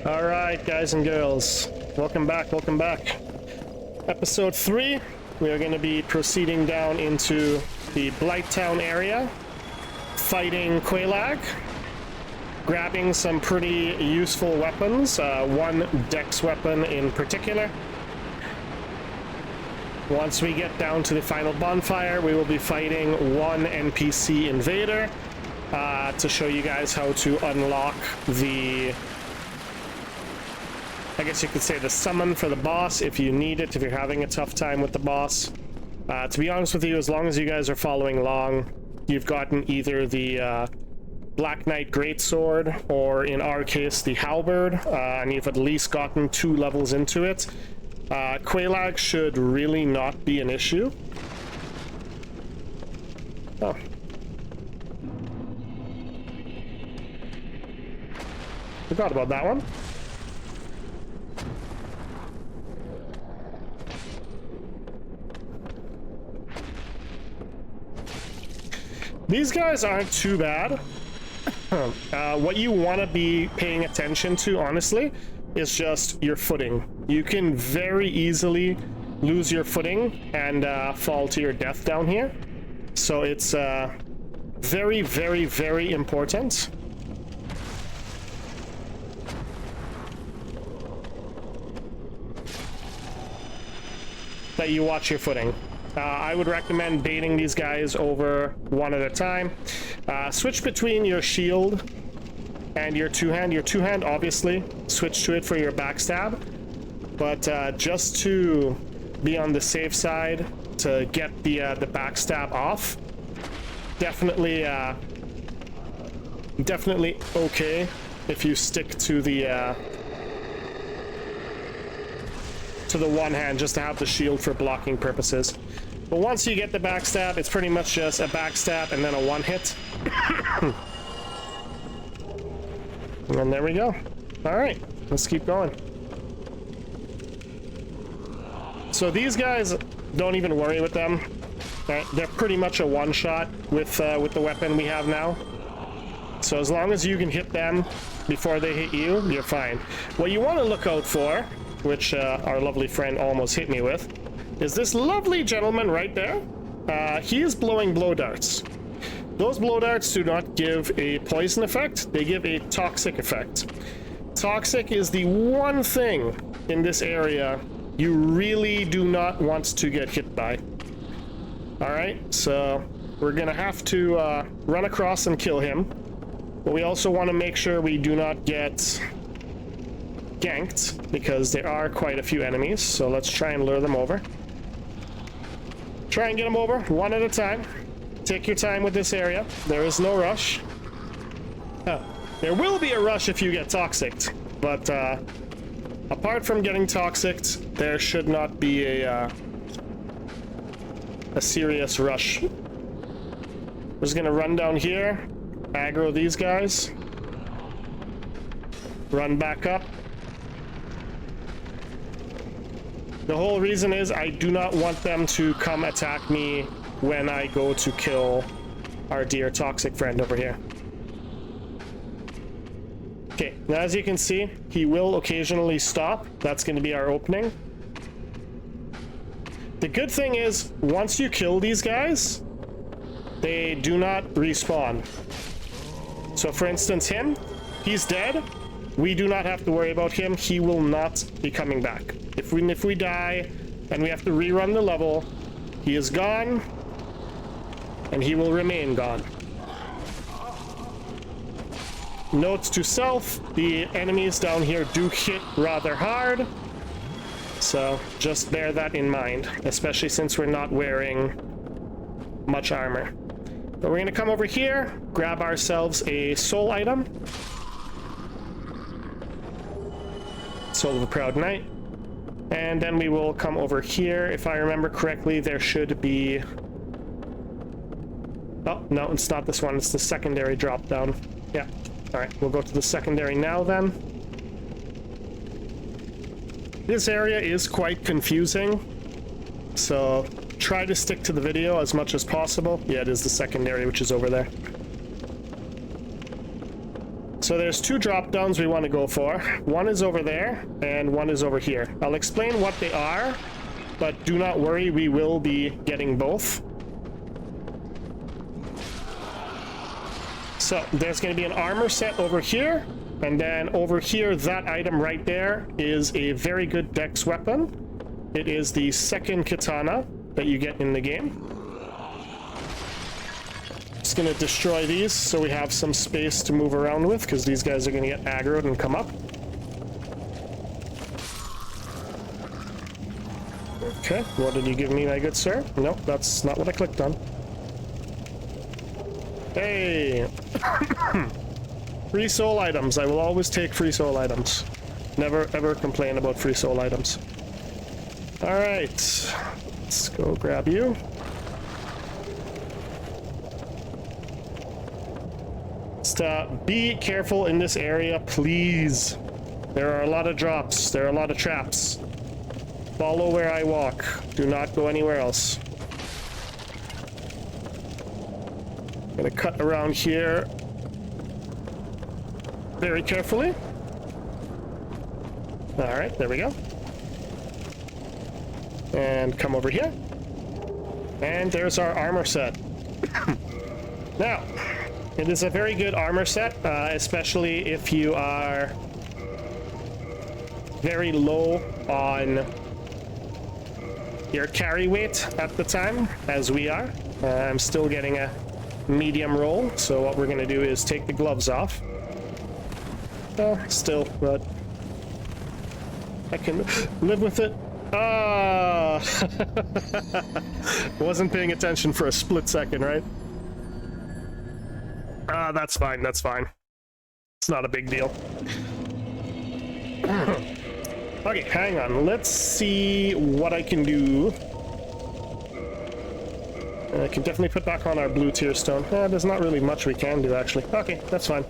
Alright, guys and girls, welcome back, welcome back. Episode 3, we are going to be proceeding down into the Blighttown area, fighting Quelaag, grabbing some pretty useful weapons, one dex weapon in particular. Once we get down to the final bonfire, we will be fighting one NPC invader to show you guys how to unlock the, I guess you could say, the summon for the boss if you need it, if you're having a tough time with the boss. To be honest with you, as long as you guys are following along, you've gotten either the Black Knight Greatsword, or in our case, the Halberd, and you've at least gotten 2 levels into it. Quelaag should really not be an issue. Oh. Forgot about that one. These guys aren't too bad. What you want to be paying attention to, honestly, is just your footing. You can very easily lose your footing and fall to your death down here. So it's very, very, very important that you watch your footing. I would recommend baiting these guys over one at a time. Switch between your shield and your two-hand. Your two-hand, obviously, switch to it for your backstab. But just to be on the safe side, to get the backstab off, definitely okay if you stick to the one hand, just to have the shield for blocking purposes. But once you get the backstab, it's pretty much just a backstab and then a one hit. And there we go. Alright, let's keep going. So these guys, don't even worry with them. They're pretty much a one-shot with the weapon we have now. So as long as you can hit them before they hit you, you're fine. What you want to look out for, which our lovely friend almost hit me with, is this lovely gentleman right there. He is blowing blow darts. Those blow darts do not give a poison effect, they give a toxic effect. Toxic is the one thing in this area you really do not want to get hit by. Alright, so we're gonna have to run across and kill him. But we also want to make sure we do not get ganked, because there are quite a few enemies, so let's try and lure them over. Try and get them over one at a time. Take your time with this area. There is no rush. There will be a rush if you get toxicked, but apart from getting toxicked, there should not be a serious rush. We're just gonna run down here, aggro these guys, run back up. The whole reason is I do not want them to come attack me when I go to kill our dear toxic friend over here. Okay, now as you can see, he will occasionally stop. That's going to be our opening. The good thing is, once you kill these guys, they do not respawn. So for instance, him, he's dead. We do not have to worry about him. He will not be coming back. If we die and we have to rerun the level, he is gone, and he will remain gone. Note to self, the enemies down here do hit rather hard, so just bear that in mind, especially since we're not wearing much armor. But we're gonna come over here, grab ourselves a soul item. Soul of a Proud Knight. And then we will come over here. If I remember correctly, there should be... Oh, no, it's not this one. It's the secondary drop down. Yeah. Alright, we'll go to the secondary now then. This area is quite confusing, so try to stick to the video as much as possible. Yeah, it is the secondary, which is over there. So there's two drop downs we want to go for. One is over there, and one is over here. I'll explain what they are, but do not worry, we will be getting both. So there's going to be an armor set over here, and then over here, that item right there is a very good dex weapon. It is the second katana that you get in the game. Just gonna destroy these so we have some space to move around with, because these guys are gonna get aggroed and come up. Okay, what did you give me, my good sir? No, that's not what I clicked on. Hey! Free soul items. I will always take free soul items. Never ever complain about free soul items. Alright, let's go grab you. Just be careful in this area, please. There are a lot of drops. There are a lot of traps. Follow where I walk. Do not go anywhere else. Gonna cut around here very carefully. Alright, there we go. And come over here. And there's our armor set. Now, it is a very good armor set, especially if you are very low on your carry weight at the time, as we are. I'm still getting a medium roll, so what we're going to do is take the gloves off. Still, but I can live with it. Ah! Wasn't paying attention for a split second, right? That's fine, that's fine. It's not a big deal. Okay, hang on. Let's see what I can do. I can definitely put back on our blue tier stone. There's not really much we can do, actually. Okay, that's fine.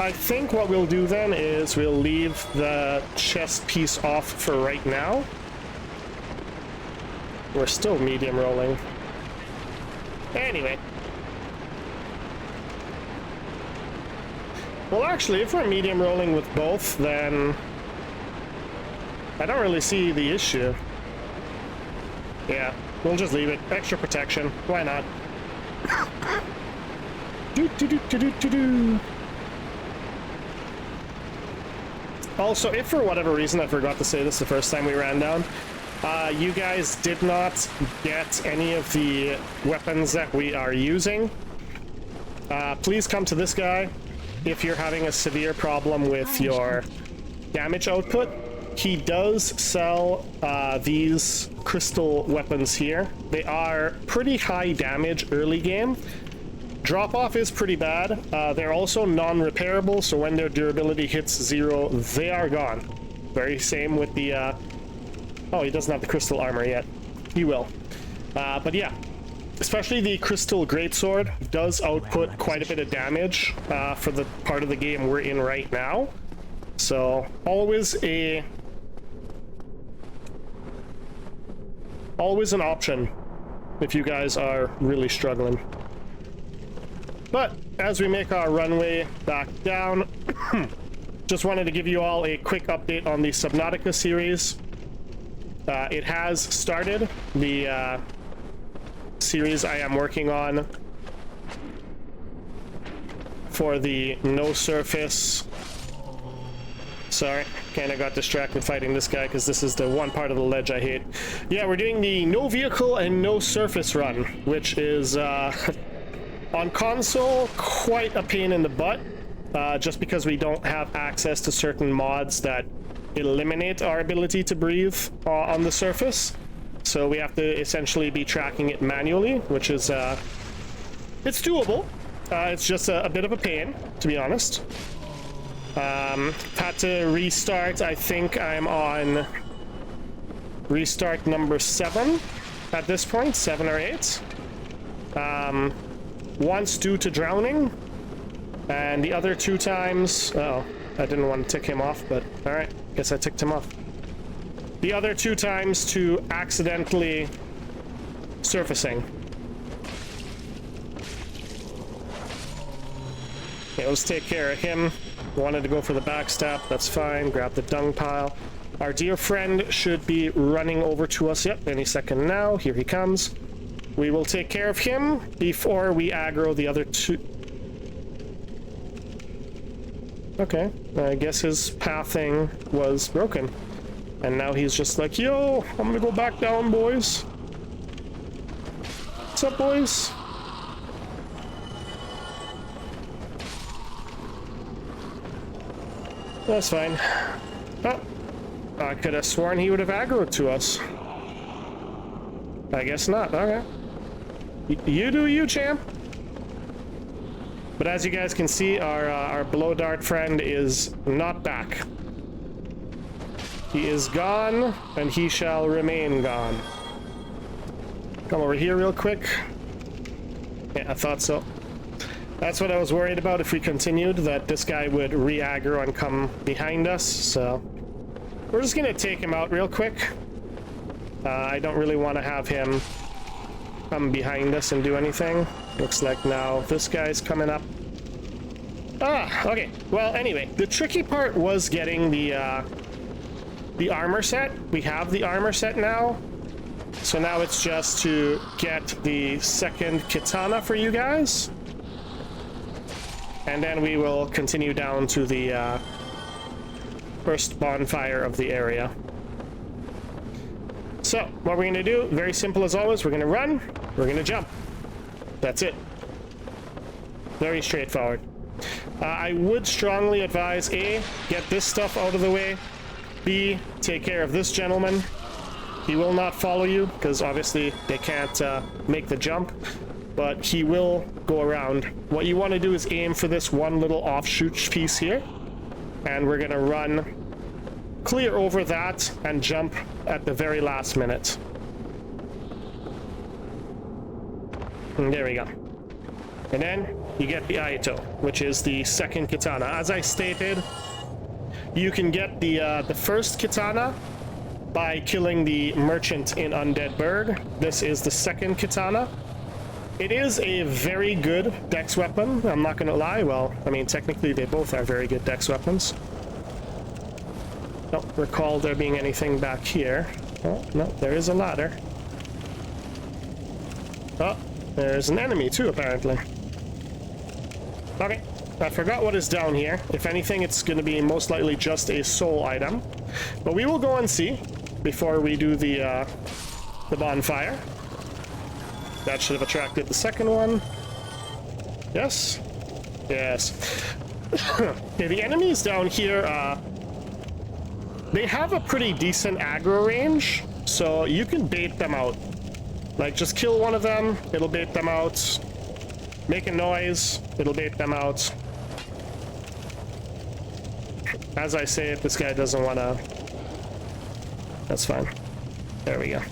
I think what we'll do then is we'll leave the chest piece off for right now. We're still medium rolling. Anyway. Well, actually, if we're medium rolling with both, then I don't really see the issue. Yeah, we'll just leave it. Extra protection. Why not? Also, if for whatever reason, I forgot to say this the first time we ran down, you guys did not get any of the weapons that we are using, please come to this guy if you're having a severe problem with your damage output. He does sell these crystal weapons here. They are pretty high damage early game. Drop-off is pretty bad. They're also non-repairable, so when their durability hits 0, they are gone. Very same with the... Oh, he doesn't have the crystal armor yet. He will. But yeah, especially the crystal greatsword does output quite a bit of damage for the part of the game we're in right now. So, always an option if you guys are really struggling. But as we make our runway back down, just wanted to give you all a quick update on the Subnautica series. It has started, the series I am working on for the no surface. Sorry, kind of got distracted fighting this guy because this is the one part of the ledge I hate. Yeah, we're doing the no vehicle and no surface run, which is on console quite a pain in the butt, just because we don't have access to certain mods that eliminate our ability to breathe on the surface. So we have to essentially be tracking it manually, which is it's doable. It's just a bit of a pain, to be honest. Had to restart. I think I'm on restart number 7 at this point, 7 or 8. Once due to drowning, and the other 2 times... Oh, I didn't want to tick him off, but alright, guess I ticked him off. The other 2 times to accidentally surfacing. Yeah, let's take care of him. Wanted to go for the backstab. That's fine. Grab the dung pile. Our dear friend should be running over to us. Yep, any second now. Here he comes. We will take care of him before we aggro the other two. Okay, I guess his pathing was broken. And now he's just like, yo, I'm gonna go back down, boys. What's up, boys? That's fine. Oh, I could have sworn he would have aggroed to us. I guess not. Okay. You do you, champ. But as you guys can see, our blow dart friend is not back. He is gone, and he shall remain gone. Come over here real quick. Yeah, I thought so. That's what I was worried about if we continued, that this guy would re-aggro and come behind us, so... We're just gonna take him out real quick. I don't really want to have him come behind us and do anything. Looks like now this guy's coming up. Ah, okay. Well, anyway, the tricky part was getting the armor set. We have the armor set now. So now it's just to get the second katana for you guys. And then we will continue down to the first bonfire of the area. So, what we're going to do, very simple as always, we're going to run, we're going to jump. That's it. Very straightforward. I would strongly advise A, get this stuff out of the way. B, take care of this gentleman. He will not follow you, because obviously they can't make the jump. But he will go around. What you want to do is aim for this one little offshoot piece here. And we're going to run clear over that and jump at the very last minute. And there we go. And then you get the Aito, which is the second katana. As I stated, you can get the first katana by killing the merchant in Undead Burg. This is the second katana. It is a very good dex weapon, I'm not gonna lie. Well, I mean, technically they both are very good dex weapons. Don't recall there being anything back here. Oh, no, there is a ladder. Oh, there's an enemy too, apparently. Okay, I forgot what is down here. If anything, it's gonna be most likely just a soul item. But we will go and see before we do the bonfire. That should have attracted the second one. Yes? Yes. Okay, the enemies down here, they have a pretty decent aggro range, so you can bait them out. Like, just kill one of them, it'll bait them out. Make a noise, it'll bait them out. As I say it, this guy doesn't want to... That's fine. There we go.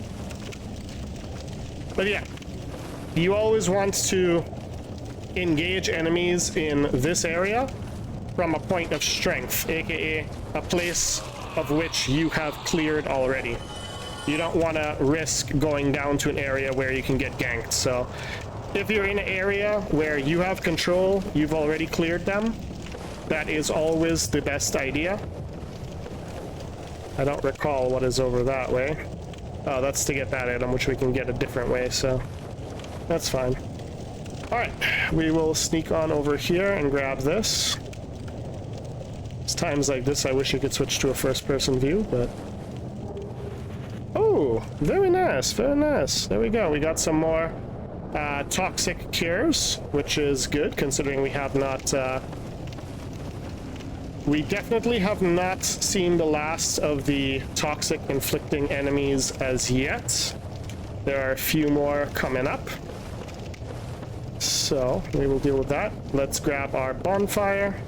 But yeah. You always want to engage enemies in this area from a point of strength, aka a place of which you have cleared already. You don't want to risk going down to an area where you can get ganked. So if you're in an area where you have control, you've already cleared them, that is always the best idea. I don't recall what is over that way. Oh, that's to get that item, which we can get a different way, so... That's fine. Alright, we will sneak on over here and grab this. It's times like this I wish you could switch to a first-person view, but... Oh, very nice, very nice. There we go, we got some more toxic cures, which is good, considering we have not... We definitely have not seen the last of the toxic inflicting enemies as yet. There are a few more coming up. So, we will deal with that. Let's grab our bonfire.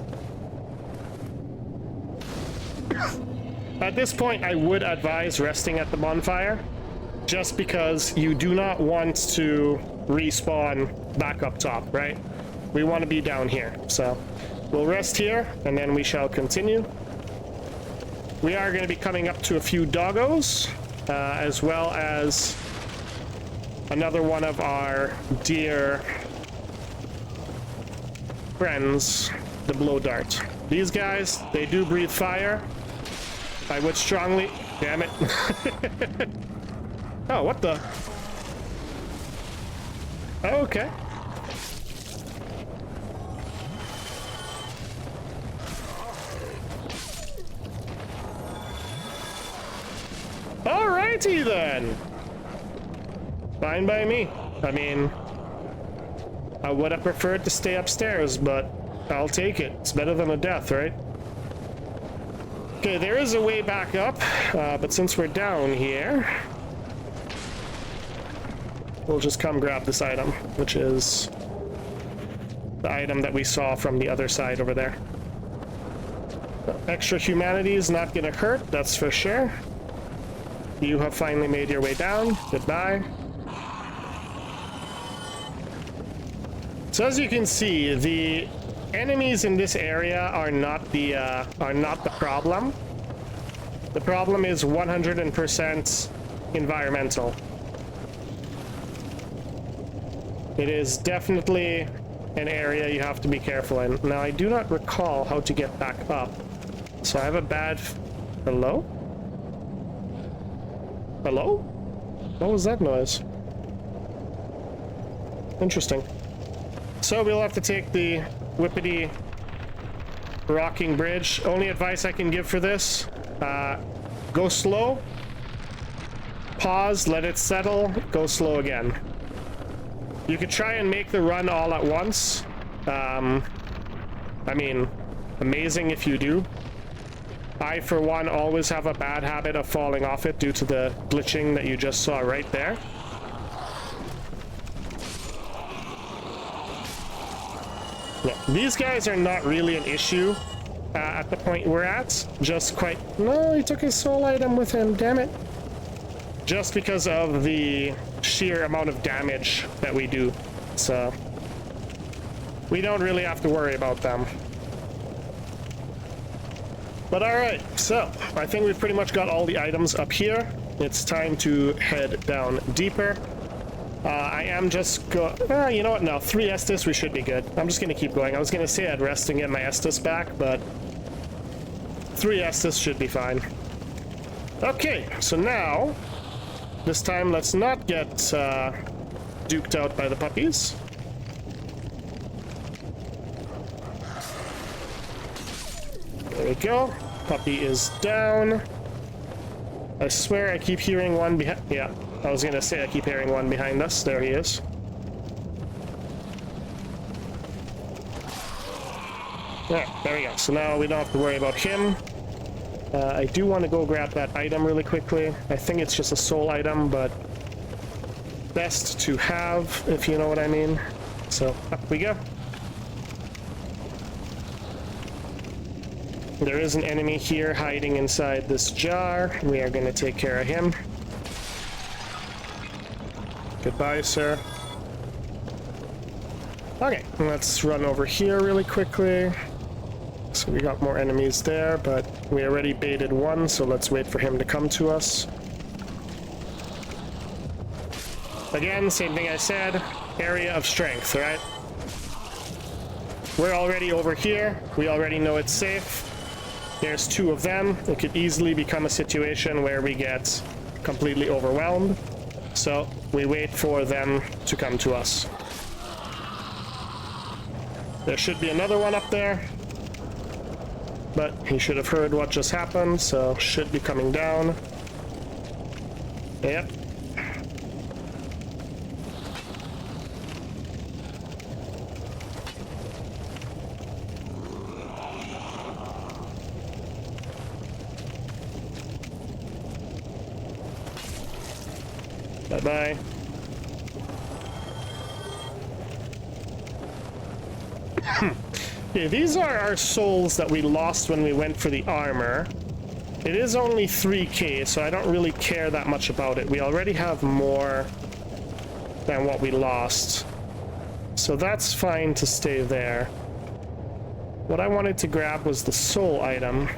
At this point, I would advise resting at the bonfire, just because you do not want to respawn back up top, right? We want to be down here, so we'll rest here, and then we shall continue. We are going to be coming up to a few doggos, as well as another one of our dear friends the blow dart. These guys, they do breathe fire. I would strongly... Damn it. Oh, what the... Okay. Alrighty then. Fine by me. I mean, I would have preferred to stay upstairs, but I'll take it. It's better than a death, right? Okay, there is a way back up, but since we're down here, we'll just come grab this item, which is the item that we saw from the other side over there. Extra humanity is not gonna hurt, that's for sure. You have finally made your way down. Goodbye. So as you can see, the enemies in this area are not the problem. The problem is 100% environmental. It is definitely an area you have to be careful in. Now, I do not recall how to get back up. So I have a bad... Hello? Hello? What was that noise? Interesting. So we'll have to take the whippity rocking bridge. Only advice I can give for this, go slow, pause, let it settle, go slow again. You could try and make the run all at once. I mean, amazing if you do. I, for one, always have a bad habit of falling off it due to the glitching that you just saw right there. Yeah, these guys are not really an issue at the point we're at. Just quite... No, he took his soul item with him, damn it. Just because of the sheer amount of damage that we do. So, we don't really have to worry about them. But alright, so I think we've pretty much got all the items up here. It's time to head down deeper. I am just you know what? No, 3 Estus, we should be good. I'm just gonna keep going. I was gonna say I'd rest and get my Estus back, but 3 Estus should be fine. Okay, so now, this time let's not get duked out by the puppies. There we go. Puppy is down. I swear I keep hearing one behind... Yeah, I was gonna say I keep hearing one behind us. There he is. Yeah, there we go. So now we don't have to worry about him. I do want to go grab that item really quickly. I think it's just a soul item, but best to have, if you know what I mean. So, up we go. There is an enemy here hiding inside this jar. We are going to take care of him. Goodbye, sir. Okay, let's run over here really quickly. So we got more enemies there, but we already baited one, so let's wait for him to come to us. Again, same thing I said, area of strength, right? We're already over here. We already know it's safe. There's 2 of them. It could easily become a situation where we get completely overwhelmed. So we wait for them to come to us. There should be another one up there. But he should have heard what just happened, so should be coming down. Yep. Bye-bye. Okay, these are our souls that we lost when we went for the armor. It is only 3k, so I don't really care that much about it. We already have more than what we lost. So that's fine to stay there. What I wanted to grab was the soul item,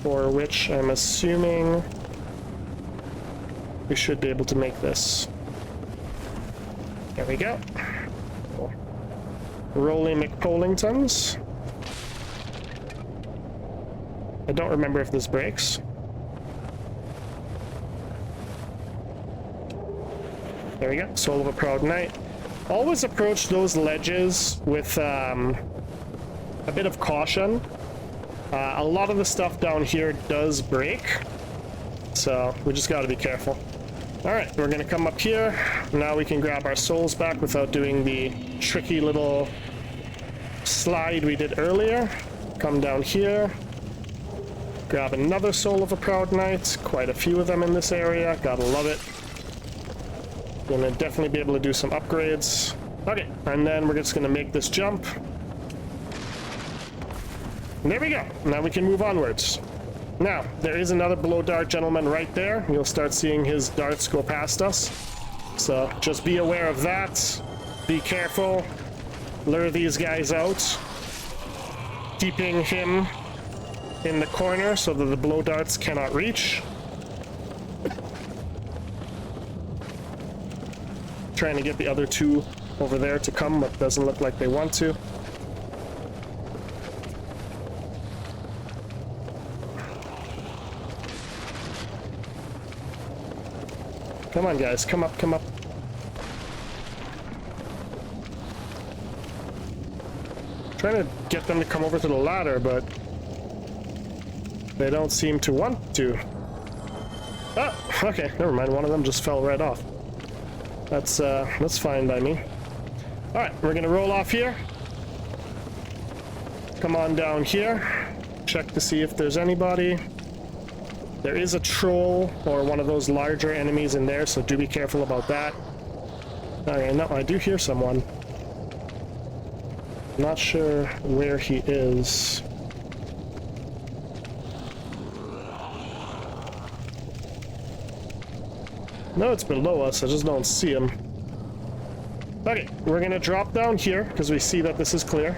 for which I'm assuming we should be able to make this. There we go. Cool. Rolly McPolingtons. I don't remember if this breaks. There we go. Soul of a Proud Knight. Always approach those ledges with a bit of caution. A lot of the stuff down here does break, so we just got to be careful. All right, we're gonna come up here. Now we can grab our souls back without doing the tricky little slide we did earlier. Come down here. Grab another Soul of a Proud Knight. Quite a few of them in this area. Gotta love it. Gonna definitely be able to do some upgrades. Okay, and then we're just gonna make this jump. And there we go. Now we can move onwards. Now, there is another blow dart gentleman right there. You'll start seeing his darts go past us. So just be aware of that. Be careful. Lure these guys out. Keeping him in the corner so that the blow darts cannot reach. Trying to get the other two over there to come, but doesn't look like they want to. Come on, guys. Come up, come up. Trying to get them to come over to the ladder, but they don't seem to want to. Oh, okay. Never mind. One of them just fell right off. That's fine by me. All right, we're gonna roll off here. Come on down here. Check to see if there's anybody. There is a troll or one of those larger enemies in there, so do be careful about that. Okay, no, I do hear someone. Not sure where he is. No, it's below us. I just don't see him. Okay, we're gonna drop down here because we see that this is clear.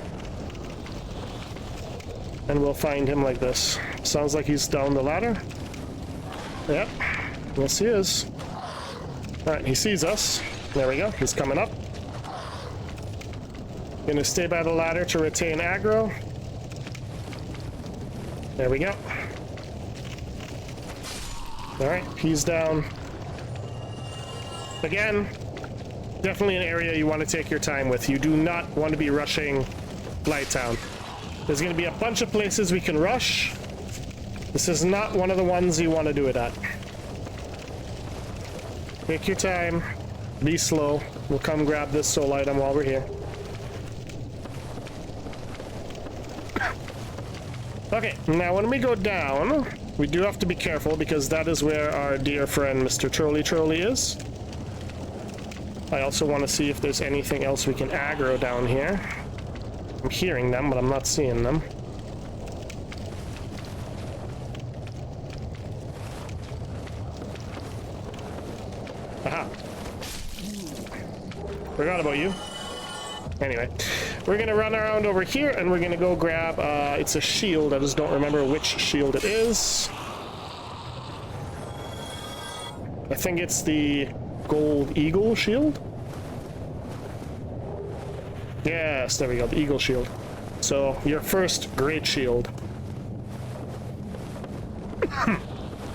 And we'll find him like this. Sounds like he's down the ladder. Yep. Yes, he is. Alright, he sees us. There we go. He's coming up. Gonna stay by the ladder to retain aggro. There we go. Alright, he's down. Again, definitely an area you want to take your time with. You do not want to be rushing Blighttown. There's going to be a bunch of places we can rush. This is not one of the ones you want to do it at. Take your time. Be slow. We'll come grab this soul item while we're here. Okay, now when we go down, we do have to be careful because that is where our dear friend Mr. Trolley is. I also want to see if there's anything else we can aggro down here. I'm hearing them, but I'm not seeing them. Aha. Forgot about you. Anyway, we're going to run around over here and we're going to go grab, it's a shield. I just don't remember which shield it is. I think it's the Gold Eagle shield? Yes, there we go, the Eagle shield. So, your first great shield.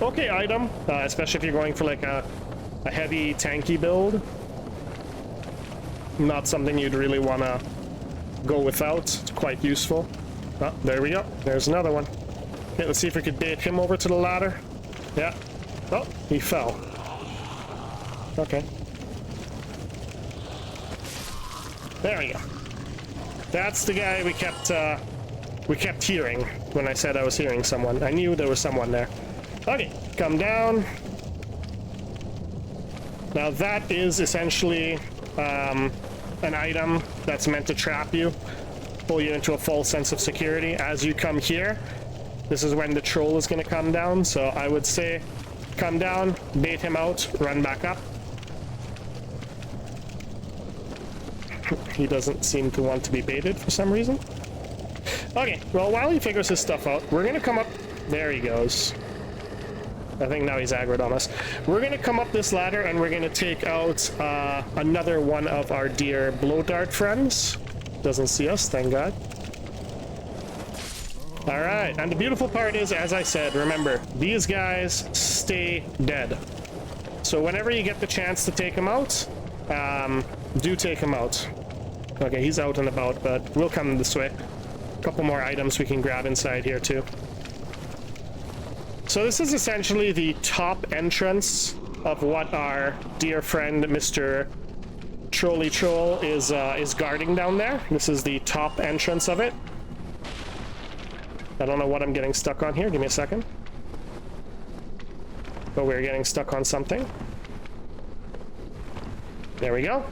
Okay, item, especially if you're going for like a heavy tanky build. Not something you'd really want to go without. It's quite useful. Oh, there we go. There's another one. Okay, let's see if we could bait him over to the ladder. Yeah. Oh, he fell. Okay. There we go. That's the guy we kept hearing when I said I was hearing someone. I knew there was someone there. Okay, come down. Now that is essentially an item that's meant to trap you, pull you into a false sense of security. As you come here, this is when the troll is going to come down, so I would say come down, bait him out, run back up. He doesn't seem to want to be baited for some reason. Okay, well, while he figures his stuff out, we're going to come up. There he goes. I think now he's aggroed on us. We're going to come up this ladder and we're going to take out another one of our dear blow dart friends. Doesn't see us, thank God. All right, and the beautiful part is, as I said, remember, these guys stay dead. So whenever you get the chance to take them out, do take them out. Okay, he's out and about, but we'll come this way. A couple more items we can grab inside here too. So this is essentially the top entrance of what our dear friend Mr. Trolly Troll is guarding down there. This is the top entrance of it. I don't know what I'm getting stuck on here. Give me a second. But we're getting stuck on something. There we go.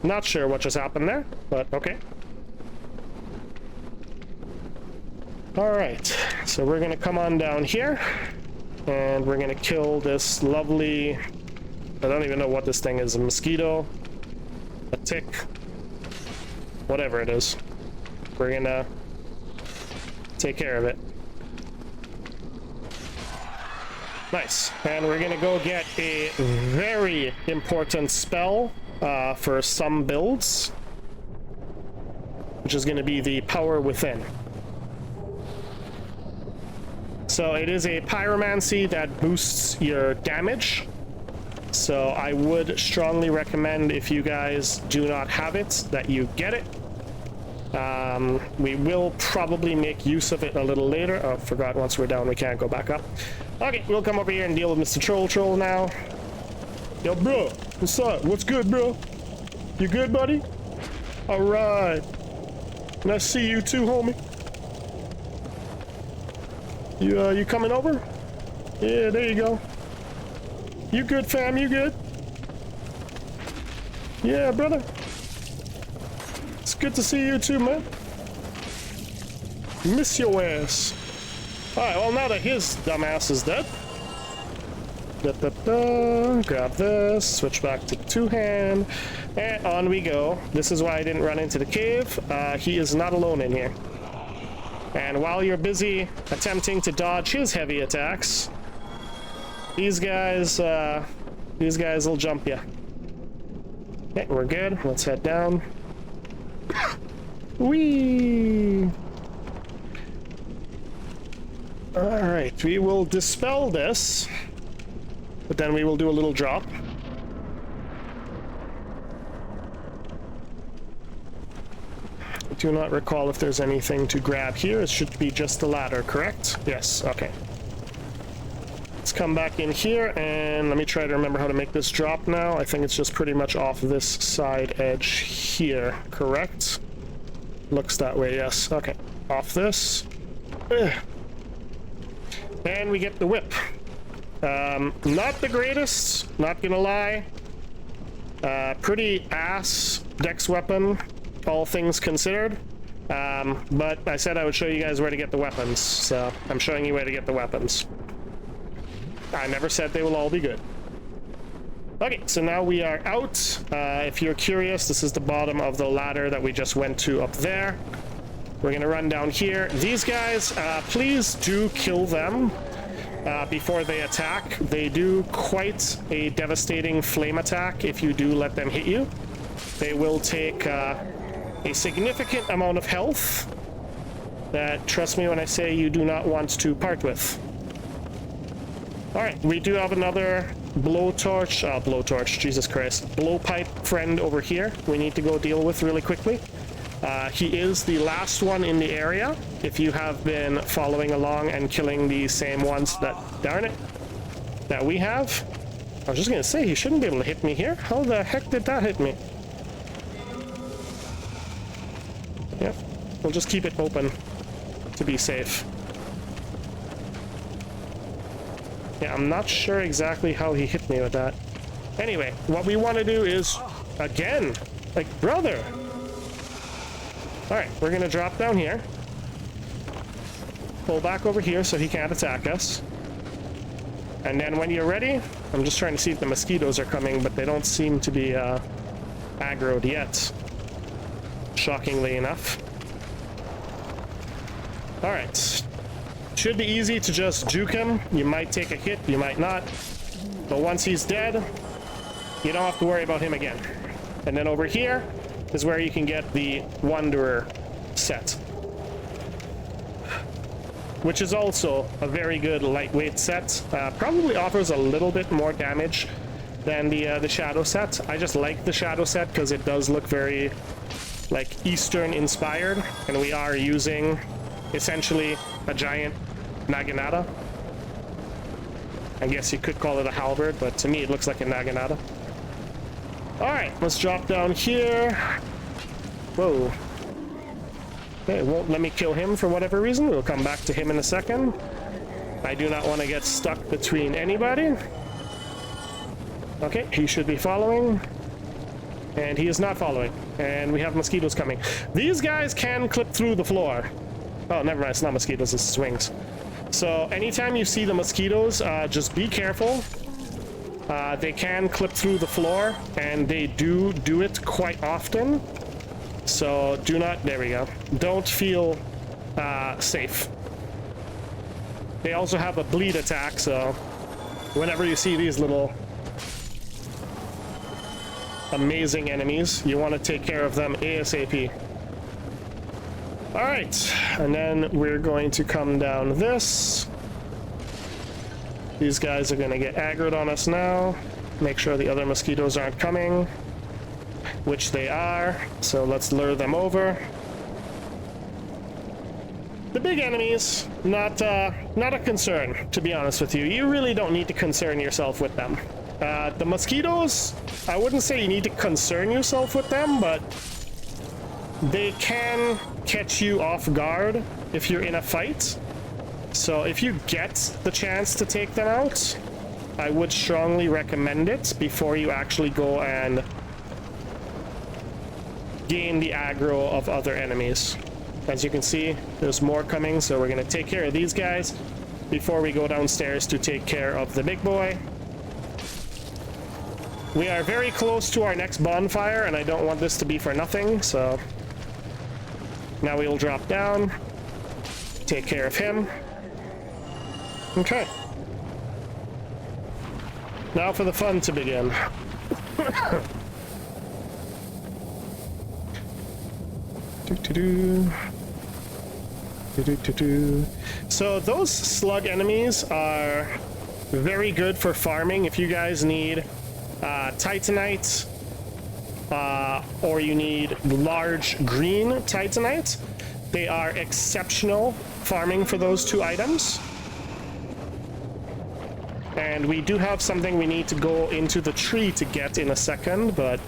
Not sure what just happened there, but okay. All right, so we're gonna come on down here and we're gonna kill this lovely, I don't even know what this thing is, a mosquito, a tick, whatever it is. We're gonna take care of it. Nice. And we're gonna go get a very important spell for some builds, which is gonna be the Power Within. So it is a pyromancy that boosts your damage. So I would strongly recommend, if you guys do not have it, that you get it. We will probably make use of it a little later. Oh, forgot, once we're down we can't go back up. Okay, we'll come over here and deal with Mr. Troll now. Yo, bro, what's up? What's good, bro? You good, buddy? All right. Nice to see you too, homie. You coming over? Yeah, there you go. You good, fam? You good? Yeah, brother. It's good to see you too, man. Miss your ass. Alright, well, now that his dumbass is dead. Grab this, switch back to two-hand, and on we go. This is why I didn't run into the cave. He is not alone in here. And while you're busy attempting to dodge his heavy attacks, these guys will jump you. Okay, we're good. Let's head down. Whee! Alright, we will dispel this, but then we will do a little drop. I do not recall if there's anything to grab here. It should be just the ladder, correct? Yes, okay. Let's come back in here and let me try to remember how to make this drop now. I think it's just pretty much off this side edge here, correct? Looks that way, yes. Okay, off this. Ugh. And we get the whip. Not the greatest, not gonna lie. Pretty ass dex weapon, all things considered. But I said I would show you guys where to get the weapons, so I'm showing you where to get the weapons. I never said they will all be good. Okay, so now we are out. If you're curious, this is the bottom of the ladder that we just went to up there. We're gonna run down here. These guys, please do kill them before they attack. They do quite a devastating flame attack if you do let them hit you. They will take a significant amount of health that, trust me when I say, you do not want to part with. Alright, we do have another blowtorch, Jesus Christ, blowpipe friend over here we need to go deal with really quickly. He is the last one in the area, if you have been following along and killing the same ones that, darn it, that we have. I was just gonna say, he shouldn't be able to hit me here. How the heck did that hit me? Yep, we'll just keep it open to be safe. Yeah, I'm not sure exactly how he hit me with that. Anyway, what we want to do is, again, like, brother. Alright, we're gonna drop down here. Pull back over here so he can't attack us. And then when you're ready, I'm just trying to see if the mosquitoes are coming, but they don't seem to be aggroed yet. Shockingly enough. Alright. Should be easy to just juke him. You might take a hit, you might not. But once he's dead, you don't have to worry about him again. And then over here, is where you can get the Wanderer set, which is also a very good lightweight set. Probably offers a little bit more damage than the Shadow set. I just like the Shadow set because it does look very like Eastern inspired, and we are using essentially a giant Naginata. I guess you could call it a halberd, but to me it looks like a Naginata. Alright, let's drop down here. Whoa. Okay, it won't let me kill him for whatever reason. We'll come back to him in a second. I do not want to get stuck between anybody. Okay, he should be following. And he is not following. And we have mosquitoes coming. These guys can clip through the floor. Oh, never mind, it's not mosquitoes, it's swings. So anytime you see the mosquitoes, just be careful. They can clip through the floor, and they do it quite often. So do not, there we go. Don't feel safe. They also have a bleed attack, so whenever you see these little amazing enemies, you want to take care of them ASAP. Alright, and then we're going to come down this. These guys are going to get aggroed on us now. Make sure the other mosquitoes aren't coming, which they are, so let's lure them over. The big enemies, not a concern, to be honest with you. You really don't need to concern yourself with them. The mosquitoes, I wouldn't say you need to concern yourself with them, but they can catch you off guard if you're in a fight. So if you get the chance to take them out, I would strongly recommend it before you actually go and gain the aggro of other enemies. As you can see, there's more coming, so we're going to take care of these guys before we go downstairs to take care of the big boy. We are very close to our next bonfire, and I don't want this to be for nothing, so now we will drop down, take care of him. Okay. Now for the fun to begin. So those slug enemies are very good for farming if you guys need Titanite, or you need large green Titanite. They are exceptional farming for those two items. And we do have something we need to go into the tree to get in a second, but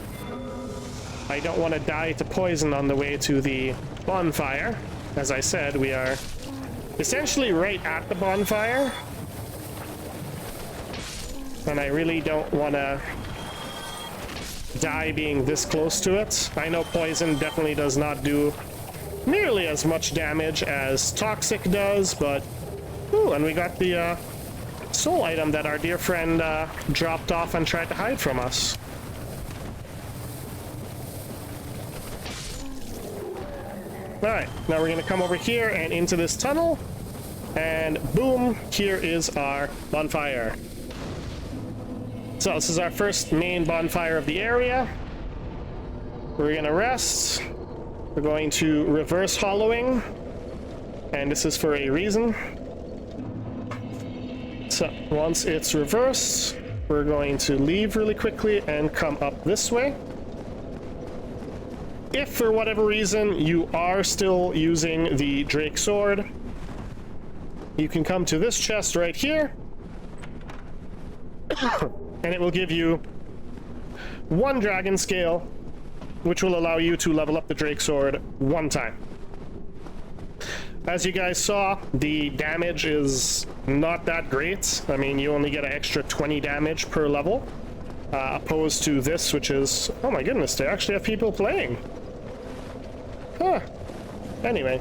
I don't want to die to poison on the way to the bonfire. As I said, we are essentially right at the bonfire, and I really don't want to die being this close to it. I know poison definitely does not do nearly as much damage as toxic does, but ooh, and we got the soul item that our dear friend dropped off and tried to hide from us. Alright, now we're going to come over here and into this tunnel, and boom, here is our bonfire. So this is our first main bonfire of the area. We're going to rest. We're going to reverse hollowing, and this is for a reason. So once it's reversed, we're going to leave really quickly and come up this way. If for whatever reason you are still using the Drake sword, you can come to this chest right here, and it will give you 1 dragon scale, which will allow you to level up the Drake sword 1 time. As you guys saw, the damage is not that great. I mean, you only get an extra 20 damage per level, opposed to this, which is... oh my goodness, they actually have people playing. Huh. Anyway,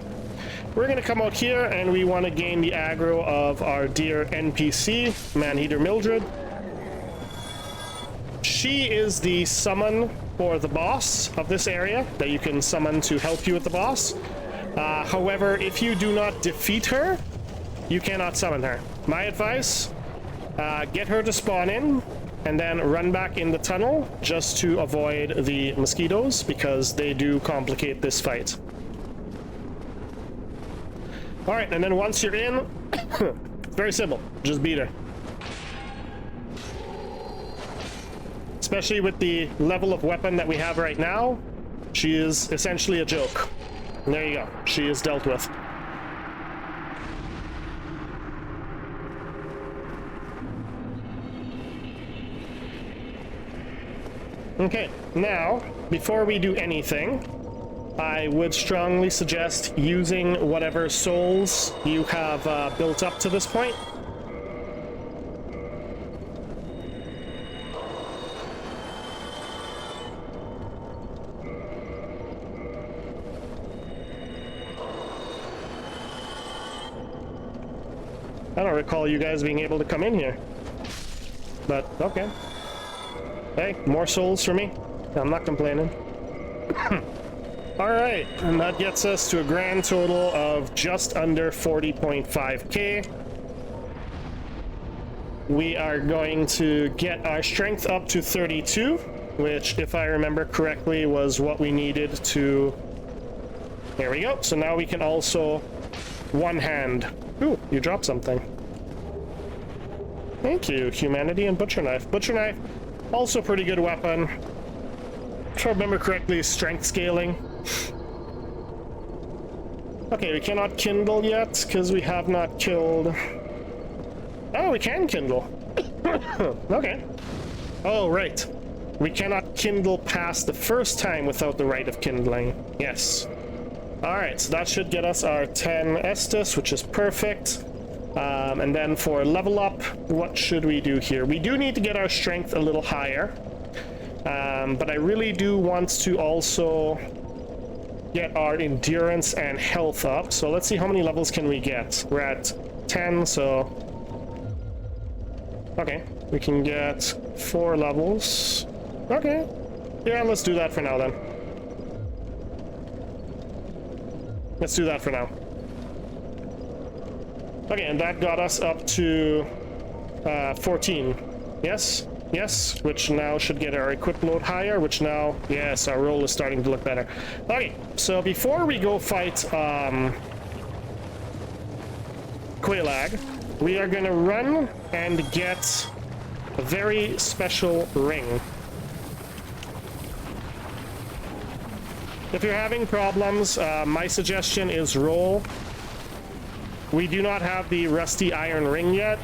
we're going to come out here, and we want to gain the aggro of our dear NPC, Maneater Mildred. She is the summon for the boss of this area that you can summon to help you with the boss. However, if you do not defeat her, you cannot summon her. My advice, get her to spawn in, and then run back in the tunnel just to avoid the mosquitoes, because they do complicate this fight. All right, and then once you're in, it's very simple. Just beat her. Especially with the level of weapon that we have right now, she is essentially a joke. And there you go. She is dealt with. Okay, now, before we do anything, I would strongly suggest using whatever souls you have built up to this point. I don't recall you guys being able to come in here, but okay. Hey, more souls for me. I'm not complaining. All right, and that gets us to a grand total of just under 40.5k. We are going to get our strength up to 32, which, if I remember correctly, was what we needed to... There we go. So now we can also one hand. Ooh, you dropped something. Thank you, humanity and butcher knife. Butcher knife, also pretty good weapon. If I remember correctly, strength scaling. Okay, we cannot kindle yet because we have not killed... Oh, we can kindle. Okay. Oh, right. We cannot kindle past the first time without the right of kindling. Yes. Alright, so that should get us our 10 Estus, which is perfect. And then for level up, what should we do here? We do need to get our strength a little higher. But I really do want to also get our endurance and health up. So let's see how many levels can we get. We're at 10, so... Okay, we can get 4 levels. Okay. Yeah, let's do that for now then. Let's do that for now. Okay, and that got us up to 14. Yes? Yes, which now should get our equip load higher, which now, yes, our roll is starting to look better. Okay, so before we go fight Quelaag, we are going to run and get a very special ring. If you're having problems, my suggestion is roll. We do not have the rusty iron ring yet.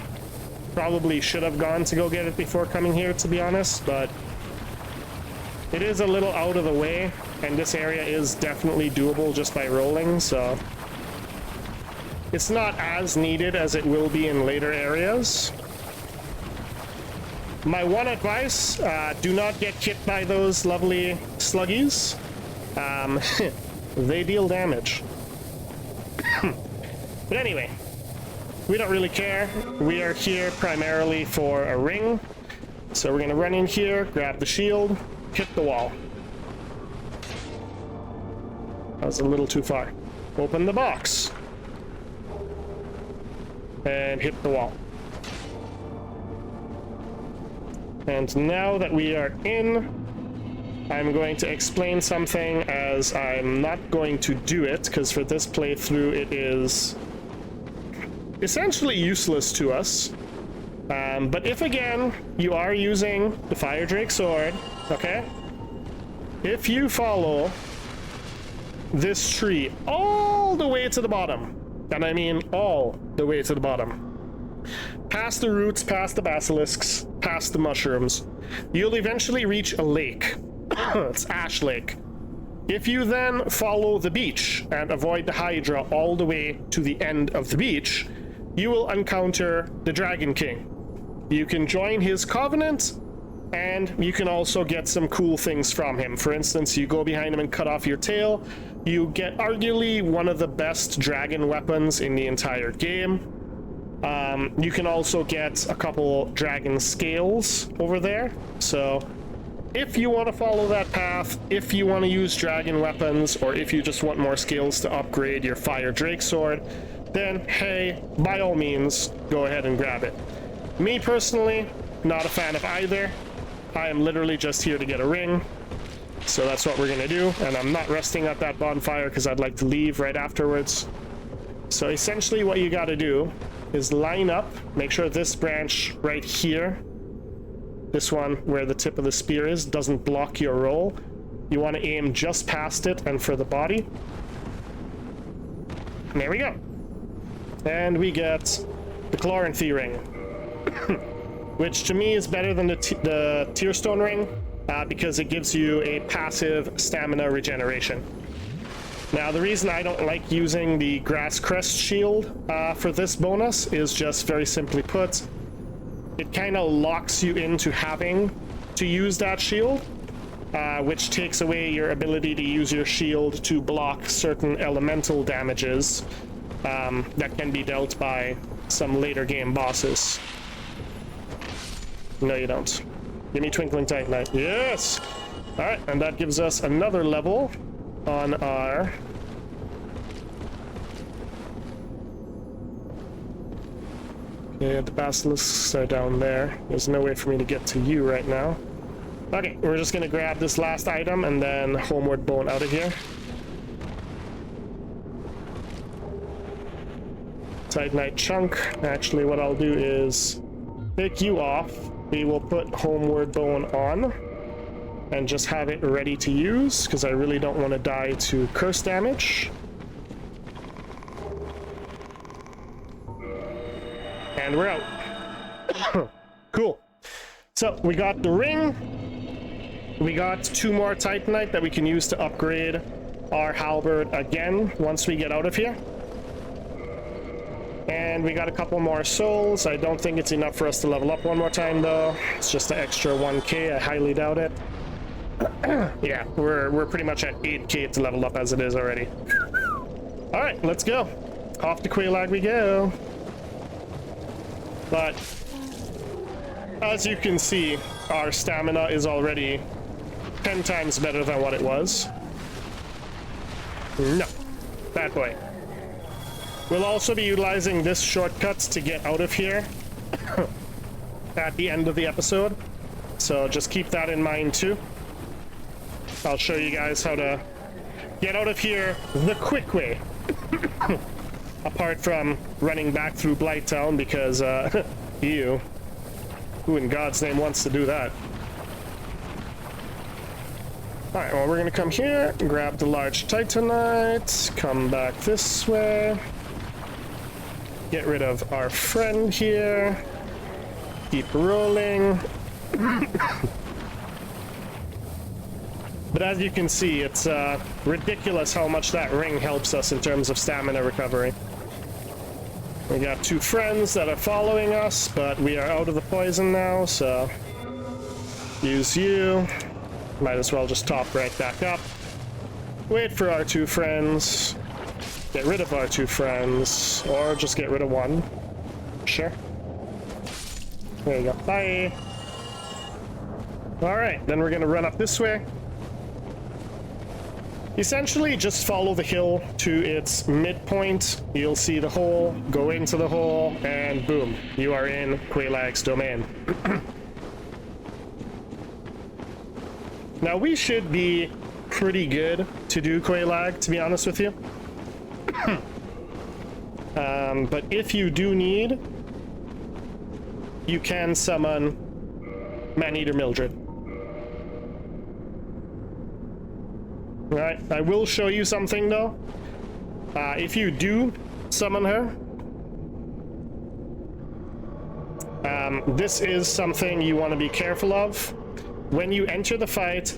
Probably should have gone to go get it before coming here, to be honest, but it is a little out of the way, and this area is definitely doable just by rolling, so it's not as needed as it will be in later areas. My one advice, do not get hit by those lovely sluggies. They deal damage. But anyway, we don't really care. We are here primarily for a ring. So we're gonna run in here, grab the shield, hit the wall. That was a little too far. Open the box. And hit the wall. And now that we are in, I'm going to explain something, as I'm not going to do it, because for this playthrough it is essentially useless to us. But if, again, you are using the Fire Drake Sword, okay? If you follow this tree all the way to the bottom, and I mean all the way to the bottom, past the roots, past the basilisks, past the mushrooms, you'll eventually reach a lake. It's Ash Lake. If you then follow the beach and avoid the Hydra all the way to the end of the beach, you will encounter the Dragon King. You can join his covenant, and you can also get some cool things from him. For instance, you go behind him and cut off your tail. You get arguably one of the best dragon weapons in the entire game. You can also get a couple dragon scales over there. So if you want to follow that path, if you want to use dragon weapons, or if you just want more skills to upgrade your Fire Drake Sword, then hey, by all means, go ahead and grab it. Me personally, not a fan of either. I am literally just here to get a ring. So that's what we're gonna do. And I'm not resting at that bonfire because I'd like to leave right afterwards. So essentially what you gotta do is line up, make sure this branch right here, this one where the tip of the spear is, doesn't block your roll. You want to aim just past it and for the body. And there we go. And we get the Chloranthy ring, which to me is better than the Tearstone ring because it gives you a passive stamina regeneration. Now, the reason I don't like using the Grass Crest shield for this bonus is just very simply put, it kind of locks you into having to use that shield, which takes away your ability to use your shield to block certain elemental damages that can be dealt by some later game bosses. No, you don't. Give me Twinkling Titanite. Yes! Alright, and that gives us another level on our... Okay, the basilisks are down there. There's no way for me to get to you right now. Okay, we're just gonna grab this last item and then homeward bone out of here. Titanite chunk. Actually, what I'll do is take you off. We will put homeward bone on and just have it ready to use because I really don't want to die to curse damage. And we're out. Cool. So we got the ring. We got 2 more Titanite that we can use to upgrade our halberd again once we get out of here. And we got a couple more souls. I don't think it's enough for us to level up one more time though. It's just an extra 1k. I highly doubt it. Yeah, we're pretty much at 8k to level up as it is already. All right, let's go. Off to Quelaag we go. But as you can see, our stamina is already 10 times better than what it was. No, bad boy. We'll also be utilizing this shortcut to get out of here at the end of the episode. So just keep that in mind too. I'll show you guys how to get out of here the quick way. Apart from running back through Blighttown because, ew. Who in God's name wants to do that? Alright, well, we're gonna come here, grab the large Titanite, come back this way. Get rid of our friend here. Keep rolling. But as you can see, it's ridiculous how much that ring helps us in terms of stamina recovery. We got 2 friends that are following us, but we are out of the poison now, so use you. Might as well just top right back up. Wait for our 2 friends. Get rid of our 2 friends, or just get rid of 1. Sure. There you go. Bye. All right, then we're gonna run up this way. Essentially, just follow the hill to its midpoint. You'll see the hole, go into the hole, and boom, you are in Quelaag's domain. Now, we should be pretty good to do Quelaag, to be honest with you. But if you do need, you can summon Maneater Mildred. Alright, I will show you something though. If you do summon her, this is something you want to be careful of. When you enter the fight,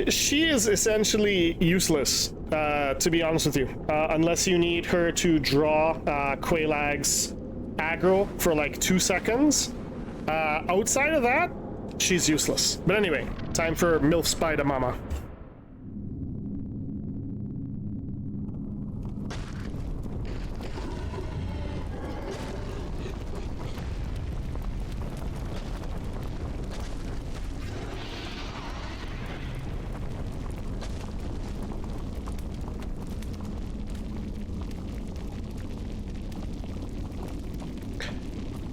she is essentially useless, to be honest with you, unless you need her to draw Quelaag's aggro for like 2 seconds. Outside of that, she's useless. But anyway, time for MILF Spider Mama.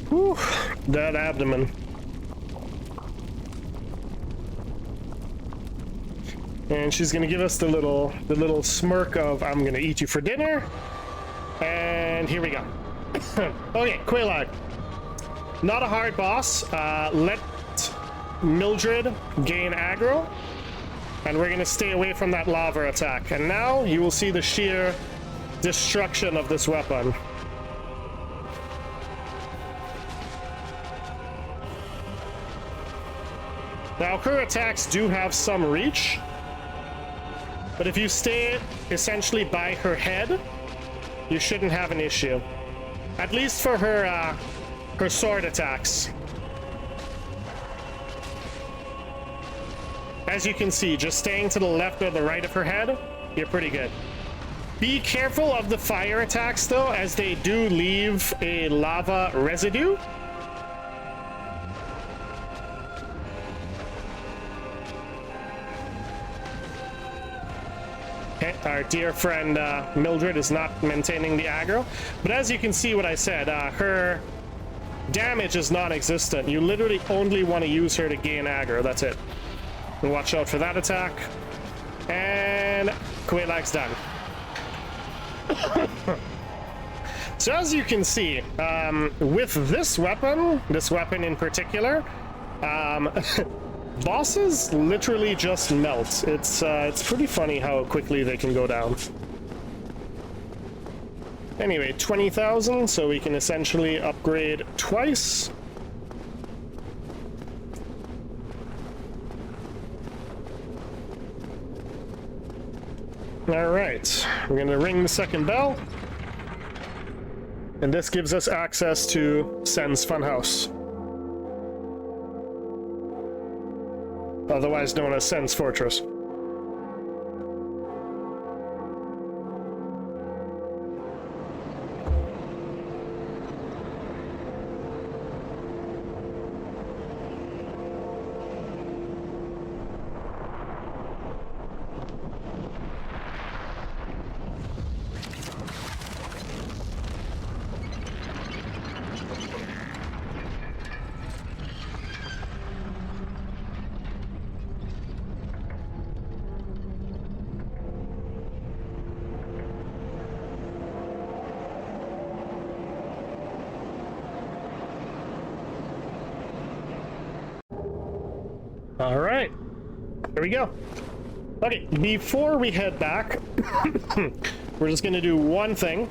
Whew, that abdomen. And she's gonna give us the little smirk of "I'm gonna eat you for dinner." And here we go. Okay, Quelaag. Not a hard boss. Let Mildred gain aggro, and we're gonna stay away from that lava attack. And now you will see the sheer destruction of this weapon. Now her attacks do have some reach, but if you stay essentially by her head, you shouldn't have an issue. At least for her sword attacks. As you can see, just staying to the left or the right of her head, you're pretty good. Be careful of the fire attacks though, as they do leave a lava residue. Okay, our dear friend Mildred is not maintaining the aggro, but as you can see what I said, her damage is non-existent. You literally only want to use her to gain aggro, that's it. And watch out for that attack. And Quelaag's done. So as you can see, with this weapon in particular, bosses literally just melt. It's pretty funny how quickly they can go down. Anyway, 20,000, so we can essentially upgrade twice. All right, we're gonna ring the second bell, and this gives us access to Sen's Funhouse, otherwise known as Sen's Fortress. All right, here we go. Okay, before we head back, we're just gonna do one thing.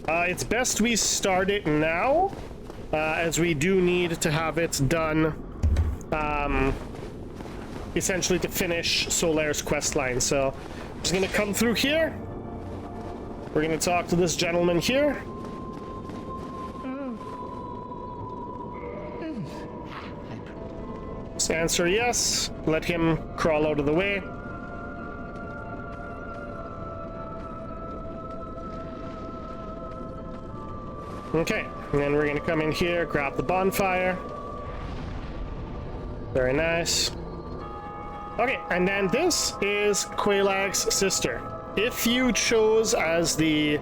It's best we start it now, as we do need to have it done, essentially to finish Solaire's quest line. So, I'm just gonna come through here. We're gonna talk to this gentleman here. Answer yes. Let him crawl out of the way. Okay, and then we're gonna come in here, grab the bonfire. Very nice. Okay, and then this is Quelaag's sister. If you chose as the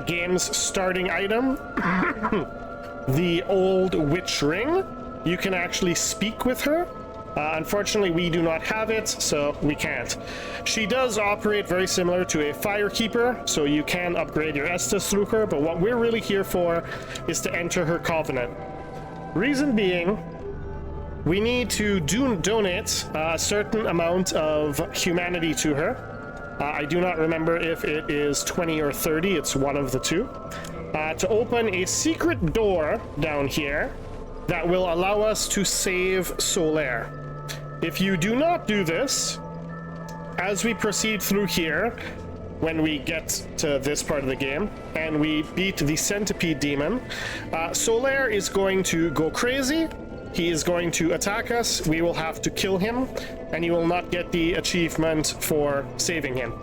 game's starting item the old witch ring, you can actually speak with her. Unfortunately, we do not have it, so we can't. She does operate very similar to a Firekeeper, so you can upgrade your Estus through her, but what we're really here for is to enter her covenant. Reason being, we need to donate a certain amount of humanity to her. I do not remember if it is 20 or 30, it's one of the two. To open a secret door down here that will allow us to save Solaire. If you do not do this, as we proceed through here, when we get to this part of the game, and we beat the centipede demon, Solaire is going to go crazy. He is going to attack us. We will have to kill him, and you will not get the achievement for saving him.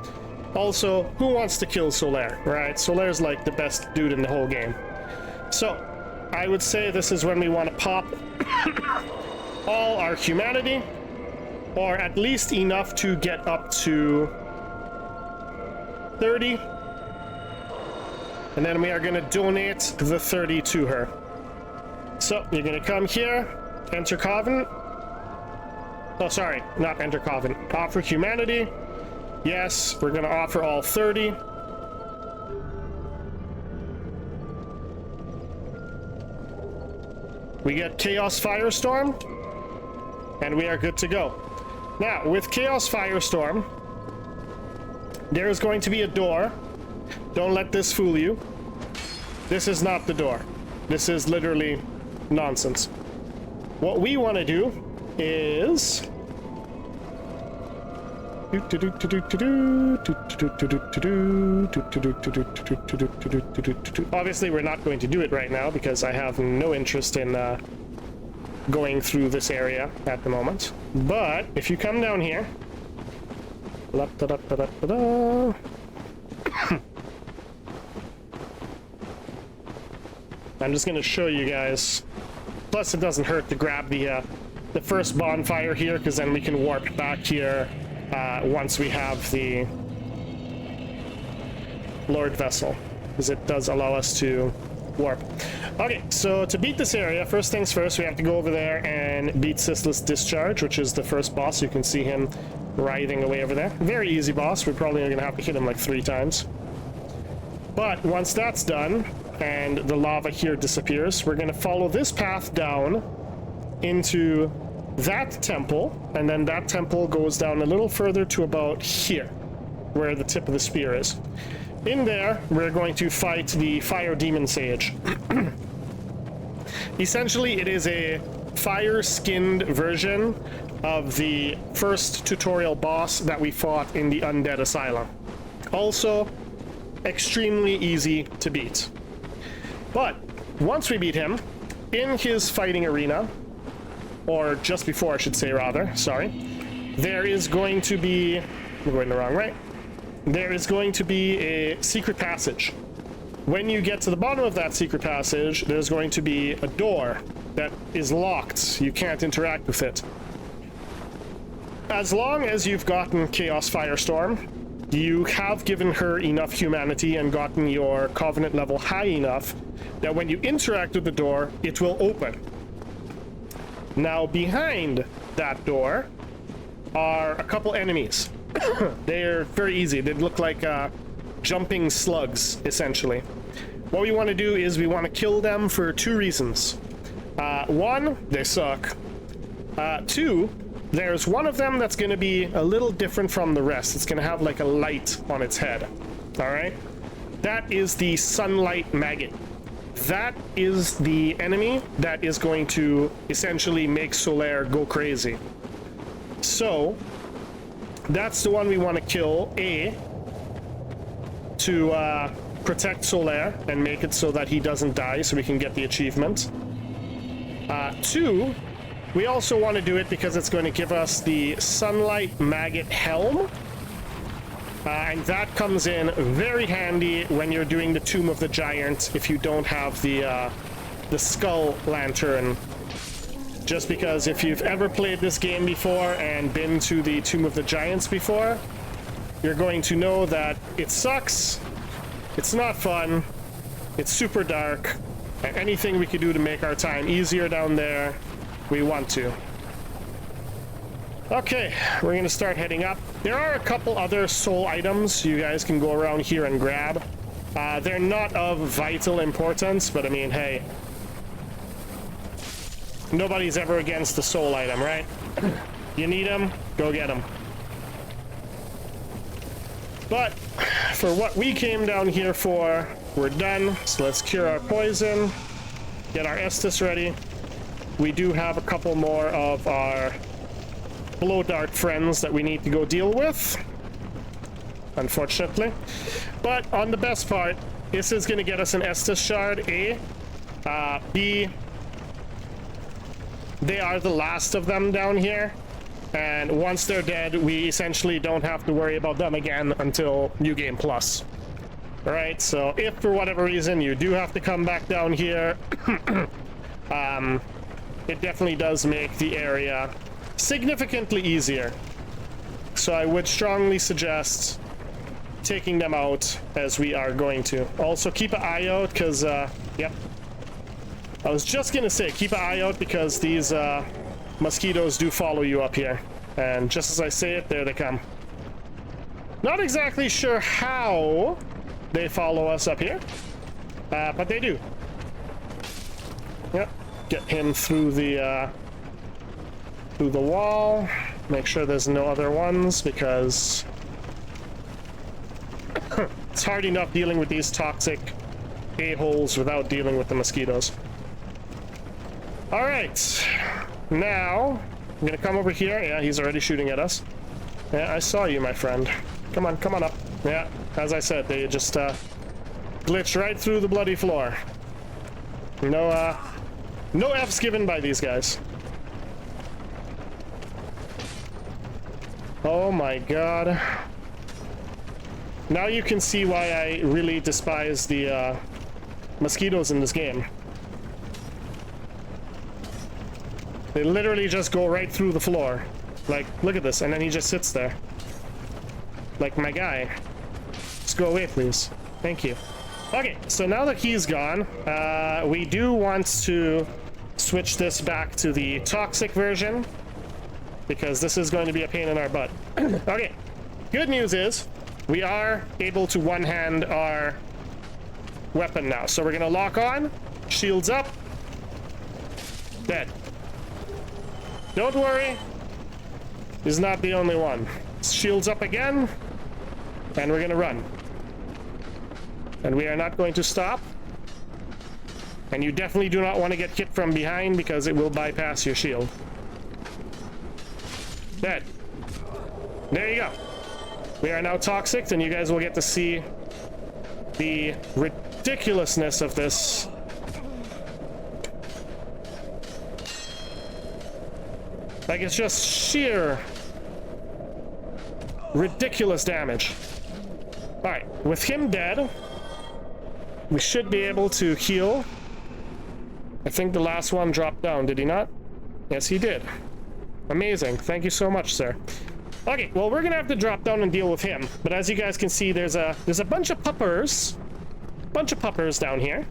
Also, who wants to kill Solaire, right? Solaire's like the best dude in the whole game. So, I would say this is when we want to pop all our humanity, or at least enough to get up to 30. And then we are going to donate the 30 to her. So, you're going to come here, enter Covenant. Oh, sorry, not enter coven. Offer humanity. Yes, we're gonna offer all 30. We get Chaos Firestorm, and we are good to go. Now, with Chaos Firestorm, there is going to be a door. Don't let this fool you. This is not the door. This is literally nonsense. What we want to do is... Obviously, we're not going to do it right now because I have no interest in going through this area at the moment. But if you come down here... I'm just going to show you guys. Plus, it doesn't hurt to grab the first bonfire here, because then we can warp back here once we have the Lord Vessel, because it does allow us to warp. Okay, so to beat this area, first things first, we have to go over there and beat Ceaseless Discharge, which is the first boss. You can see him writhing away over there. Very easy boss. We're probably going to have to hit him like 3 times. But once that's done, and the lava here disappears, we're going to follow this path down into that temple, and then that temple goes down a little further to about here, where the tip of the spear is. In there, we're going to fight the Fire Demon Sage. Essentially, it is a fire-skinned version of the first tutorial boss that we fought in the Undead Asylum. Also, extremely easy to beat. But once we beat him, in his fighting arena, or just before I should say rather, sorry, there is going to be, I'm going the wrong way, there is going to be a secret passage. When you get to the bottom of that secret passage, there's going to be a door that is locked. You can't interact with it. As long as you've gotten Chaos Firestorm, you have given her enough humanity and gotten your Covenant level high enough that when you interact with the door, it will open. Now, behind that door are a couple enemies. They're very easy. They look like jumping slugs, essentially. What we want to do is we want to kill them for 2 reasons. 1, they suck. 2, there's one of them that's going to be a little different from the rest. It's going to have like a light on its head. All right? That is the Sunlight Maggot. That is the enemy that is going to essentially make Solaire go crazy. So, that's the one we want to kill, A, to protect Solaire and make it so that he doesn't die so we can get the achievement. 2, we also want to do it because it's going to give us the Sunlight Maggot Helm. And that comes in very handy when you're doing the Tomb of the Giant if you don't have the Skull Lantern. Just because if you've ever played this game before and been to the Tomb of the Giants before, you're going to know that it sucks, it's not fun, it's super dark, and anything we could do to make our time easier down there, we want to. Okay, we're gonna start heading up. There are a couple other soul items you guys can go around here and grab. They're not of vital importance, but I mean, hey, nobody's ever against the soul item, right? You need them, go get them. But for what we came down here for, we're done. So let's cure our poison, get our Estus ready. We do have a couple more of our blow dart friends that we need to go deal with, unfortunately. But on the best part, this is going to get us an Estus shard, A. B, they are the last of them down here, and once they're dead, we essentially don't have to worry about them again until New Game Plus. Alright, so if for whatever reason you do have to come back down here, it definitely does make the area significantly easier. So I would strongly suggest taking them out as we are going to. Also keep an eye out because, yep. I was just gonna say, keep an eye out because these mosquitoes do follow you up here. And just as I say it, there they come. Not exactly sure how they follow us up here, but they do. Yep, get him through the wall. Make sure there's no other ones, because it's hard enough dealing with these toxic a-holes without dealing with the mosquitoes. All right, now I'm gonna come over here. Yeah, he's already shooting at us. Yeah, I saw you, my friend. Come on up. Yeah, as I said, they just glitch right through the bloody floor. No F's given by these guys. Oh my god. Now you can see why I really despise the mosquitoes in this game. They literally just go right through the floor. Like, look at this, and then he just sits there. Like, my guy. Just go away, please. Thank you. Okay, so now that he's gone, we do want to switch this back to the toxic version, because this is going to be a pain in our butt. Okay, good news is we are able to one-hand our weapon now. So we're gonna lock on, shields up, dead. Don't worry, he's not the only one. Shields up again, and we're gonna run. And we are not going to stop. And you definitely do not want to get hit from behind, because it will bypass your shield. Dead. There you go. We are now toxic, and you guys will get to see the ridiculousness of this. Like, it's just sheer ridiculous damage. Alright, with him dead, we should be able to heal. I think the last one dropped down, did he not? Yes, he did. Amazing. Thank you so much, sir. Okay, well, we're gonna have to drop down and deal with him. But as you guys can see, there's a bunch of puppers. Bunch of puppers down here.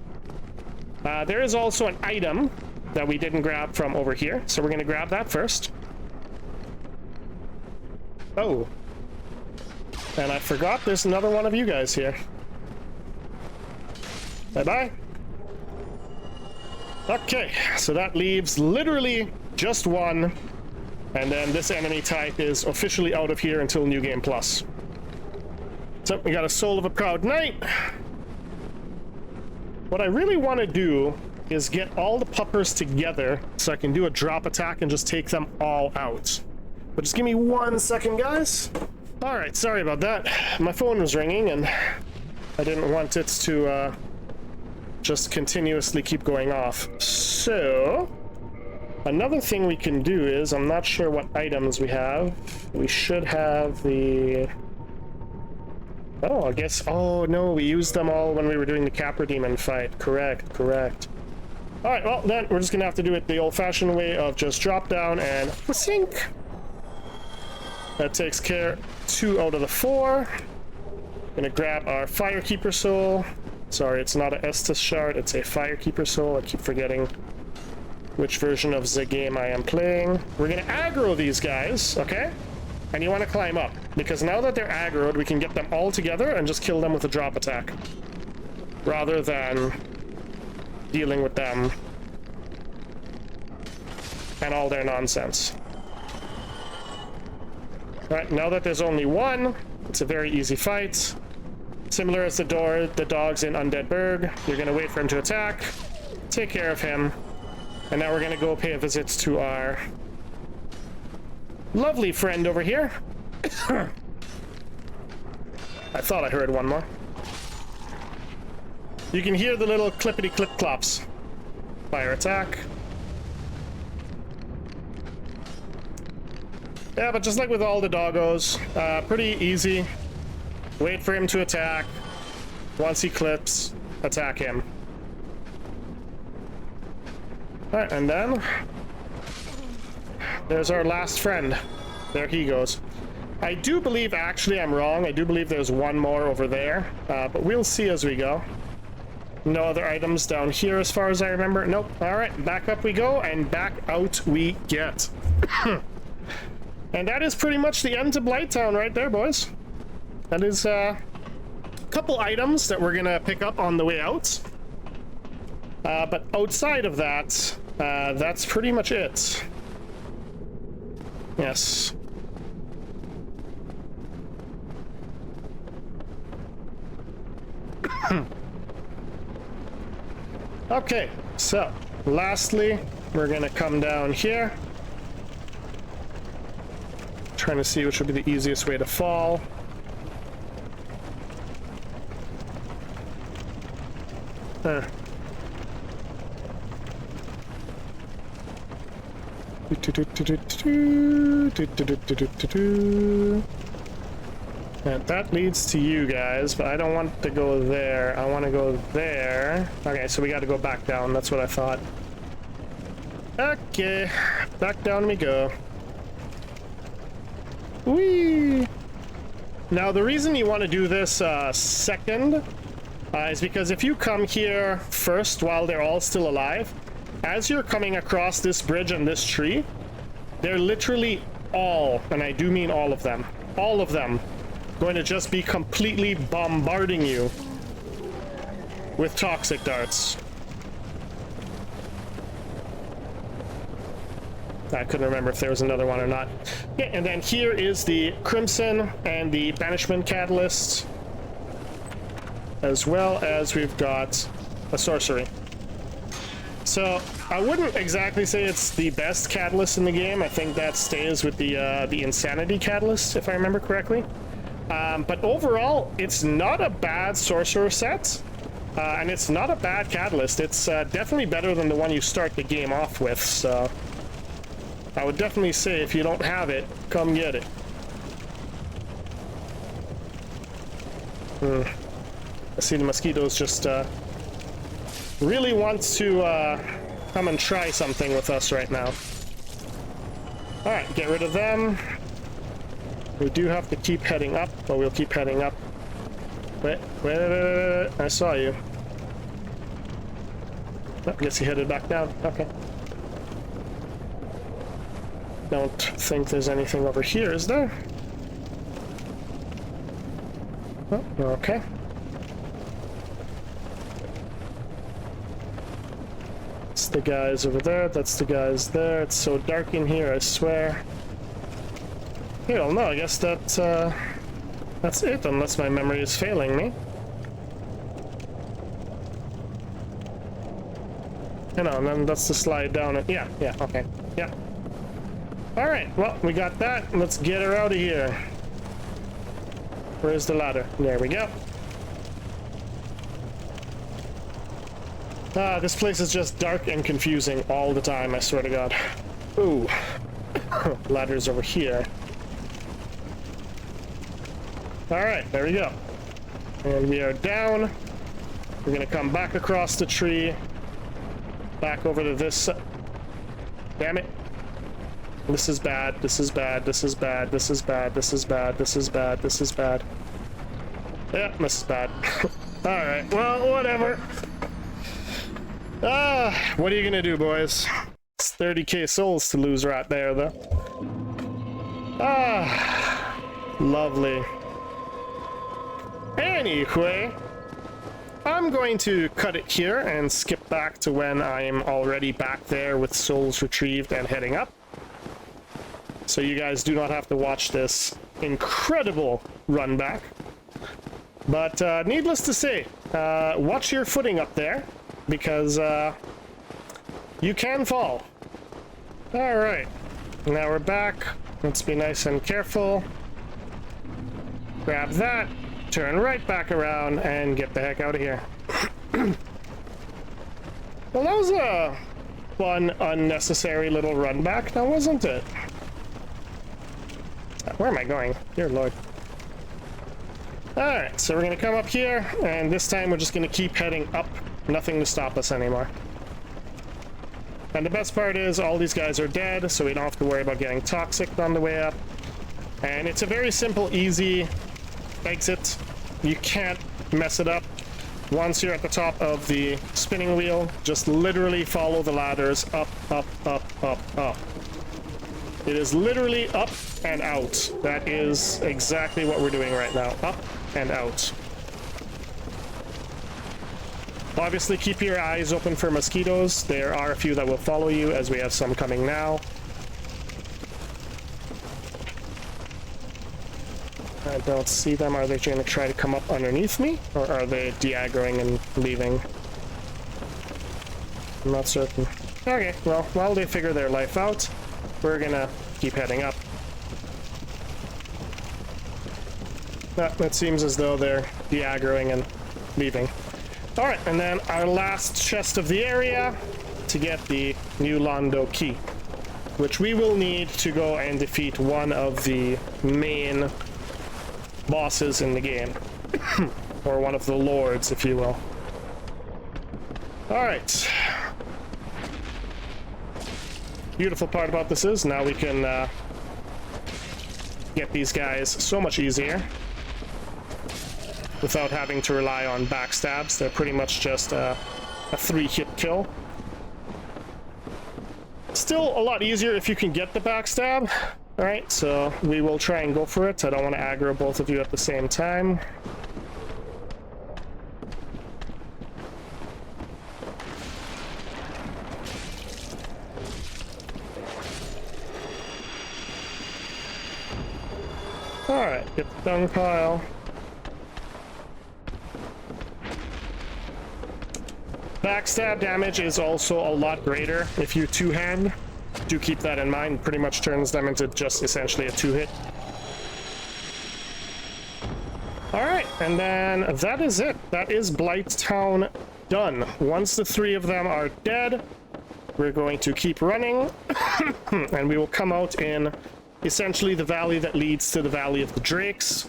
There is also an item that we didn't grab from over here, so we're gonna grab that first. Oh. And I forgot there's another one of you guys here. Bye-bye. Okay, so that leaves literally just one. And then this enemy type is officially out of here until New Game Plus. So we got a Soul of a Proud Knight. What I really want to do is get all the puppers together so I can do a drop attack and just take them all out. But just give me 1 second, guys. All right, sorry about that. My phone was ringing and I didn't want it to just continuously keep going off. So another thing we can do is, I'm not sure what items we have. We should have the... Oh, I guess... Oh, no, we used them all when we were doing the Capra Demon fight. Correct. Alright, well, then we're just gonna have to do it the old-fashioned way of just drop down and sink. That takes care 2 out of the 4. Gonna grab our Firekeeper Soul. Sorry, it's not an Estus Shard, it's a Firekeeper Soul. I keep forgetting which version of the game I am playing. We're gonna aggro these guys, okay? And you want to climb up, because now that they're aggroed, we can get them all together and just kill them with a drop attack, rather than dealing with them and all their nonsense. Alright, now that there's only one, it's a very easy fight. Similar as the dogs in Undead Burg. You're gonna wait for him to attack, take care of him, and now we're gonna go pay a visit to our lovely friend over here. I thought I heard one more. You can hear the little clippity clip clops. Fire attack. Yeah, but just like with all the doggos, pretty easy. Wait for him to attack. Once he clips, attack him. Alright, and then there's our last friend. There he goes. I do believe, actually I'm wrong, I do believe there's one more over there, but we'll see as we go. No other items down here as far as I remember. Nope. All right, back up we go, and back out we get. And that is pretty much the end to Blighttown right there, boys. That is a couple items that we're gonna pick up on the way out. But outside of that, that's pretty much it. Yes. Okay, so lastly, we're gonna come down here. Trying to see which would be the easiest way to fall. And that leads to you guys, but I don't want to go there. I want to go there. Okay, so we got to go back down. That's what I thought. Okay, back down we go. Whee! Now, the reason you want to do this second is because if you come here first while they're all still alive, as you're coming across this bridge and this tree, they're literally all, and I do mean all of them, going to just be completely bombarding you with toxic darts. I couldn't remember if there was another one or not. Yeah, and then here is the Crimson and the Banishment Catalyst, as well as we've got a Sorcery. So I wouldn't exactly say it's the best catalyst in the game. I think that stays with the Insanity Catalyst, if I remember correctly. But overall, it's not a bad Sorcerer set, and it's not a bad catalyst. It's definitely better than the one you start the game off with, so I would definitely say if you don't have it, come get it. I see the mosquitoes just really want to come and try something with us right now. Alright, get rid of them. We do have to keep heading up, but we'll keep heading up. Wait, I saw you. Oh, I guess he headed back down. Okay. Don't think there's anything over here, is there? Oh, okay. That's the guys over there, that's the guys there. It's so dark in here, I swear. Hell no, I guess that's it, unless my memory is failing me. You know, and then that's the slide down and yeah, okay. Yeah. Alright, well, we got that. Let's get her out of here. Where's the ladder? There we go. Ah, this place is just dark and confusing all the time, I swear to God. Ooh. Ladder's over here. Alright, there we go. And we are down. We're gonna come back across the tree. Back over to this... Damn it. This is bad, this is bad, this is bad, this is bad, this is bad, this is bad, this is bad. Yeah, this is bad. Alright, well, whatever. What are you gonna do, boys? It's 30k souls to lose right there, though. Lovely. Anyway, I'm going to cut it here and skip back to when I'm already back there with souls retrieved and heading up. So you guys do not have to watch this incredible run back. But needless to say, watch your footing up there, because you can fall. Alright, now we're back. Let's be nice and careful. Grab that, turn right back around, and get the heck out of here. Well, that was a fun, unnecessary little run back, now wasn't it? Where am I going? Dear Lord. Alright, so we're gonna come up here, and this time we're just gonna keep heading up. Nothing to stop us anymore. And the best part is, all these guys are dead, so we don't have to worry about getting toxic on the way up. And it's a very simple, easy exit. You can't mess it up. Once you're at the top of the spinning wheel, just literally follow the ladders up, up, up, up, up. It is literally up and out. That is exactly what we're doing right now. Up and out. Obviously, keep your eyes open for mosquitoes. There are a few that will follow you, as we have some coming now. I don't see them. Are they going to try to come up underneath me? Or are they de-aggroing and leaving? I'm not certain. Okay, well, while they figure their life out, we're gonna keep heading up. It seems as though they're de-aggroing and leaving. Alright, and then our last chest of the area to get the new Londo key, which we will need to go and defeat one of the main bosses in the game. Or one of the lords, if you will. Alright. Beautiful part about this is now we can get these guys so much easier without having to rely on backstabs. They're pretty much just a 3-hit kill. Still a lot easier if you can get the backstab. Alright, so we will try and go for it. I don't want to aggro both of you at the same time. Alright, get the dung pile. Backstab damage is also a lot greater if you two-hand. Do keep that in mind. Pretty much turns them into just essentially a 2-hit. Alright, and then that is it. That is Blighttown done. Once the 3 of them are dead, we're going to keep running, and we will come out in essentially the valley that leads to the Valley of the Drakes.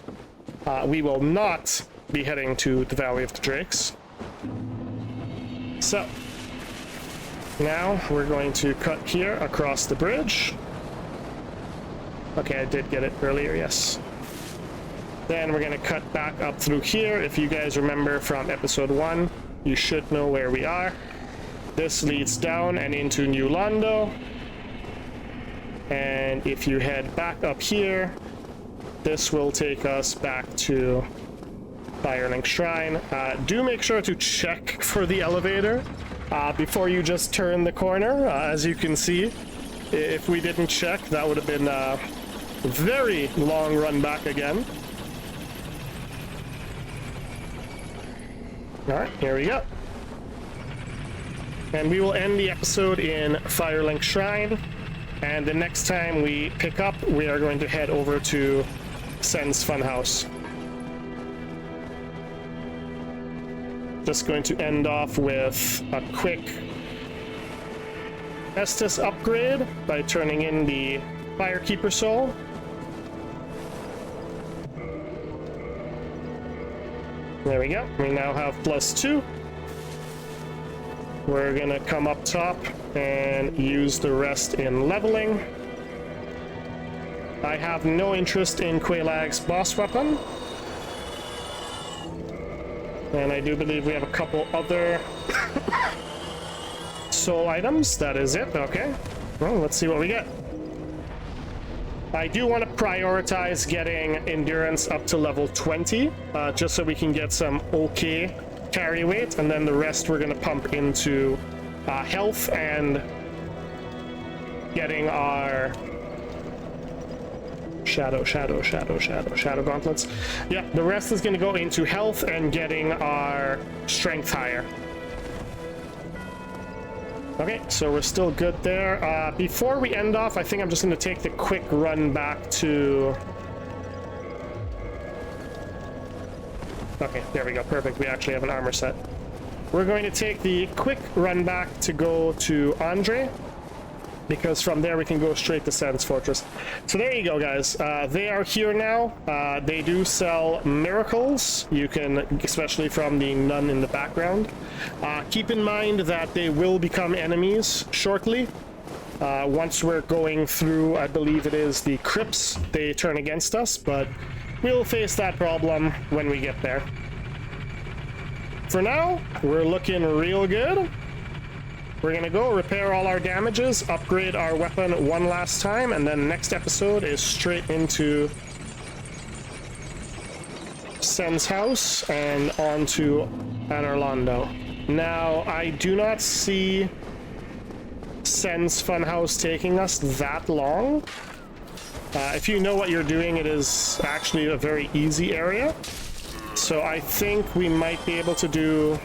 We will not be heading to the Valley of the Drakes. So, now we're going to cut here across the bridge. Okay, I did get it earlier, yes. Then we're going to cut back up through here. If you guys remember from episode 1, you should know where we are. This leads down and into New Londo. And if you head back up here, this will take us back to Firelink Shrine. Do make sure to check for the elevator before you just turn the corner. As you can see, if we didn't check, that would have been a very long run back again. Alright, here we go. And we will end the episode in Firelink Shrine. And the next time we pick up, we are going to head over to Sen's Funhouse. Just going to end off with a quick Estus upgrade by turning in the Firekeeper Soul. There we go. We now have +2. We're gonna come up top and use the rest in leveling. I have no interest in Quelaag's boss weapon. And I do believe we have a couple other soul items. That is it. Okay. Well, let's see what we get. I do want to prioritize getting endurance up to level 20, just so we can get some okay carry weight, and then the rest we're going to pump into health and getting our shadow gauntlets. Yeah, the rest is going to go into health and getting our strength higher. Okay, so we're still good there. Before we end off, I think I'm just going to take the quick run back to... Okay, there we go. Perfect. We actually have an armor set. We're going to take the quick run back to go to Andre, because from there we can go straight to Sen's Fortress. So there you go, guys. They are here now. They do sell miracles. You can, especially from the nun in the background. Keep in mind that they will become enemies shortly. Once we're going through, I believe it is the crypts, they turn against us, but we'll face that problem when we get there. for now, we're looking real good. We're gonna go repair all our damages, upgrade our weapon one last time, and then next episode is straight into Sen's house and on to Anorlando. Now, I do not see Sen's funhouse taking us that long. If you know what you're doing, it is actually a very easy area. So I think we might be able to do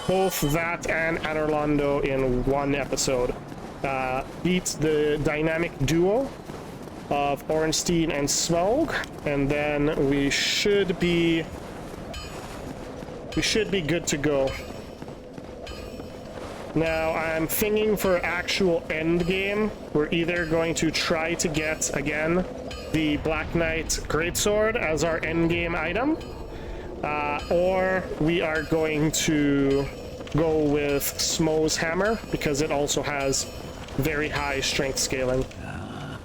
both that and Anorlando in one episode. Beat the dynamic duo of Ornstein and Smog, and then we should be good to go. Now, I'm thinking for actual end game, we're either going to try to get, again, the Black Knight Greatsword as our end game item, or we are going to go with Smo's Hammer, because it also has very high strength scaling.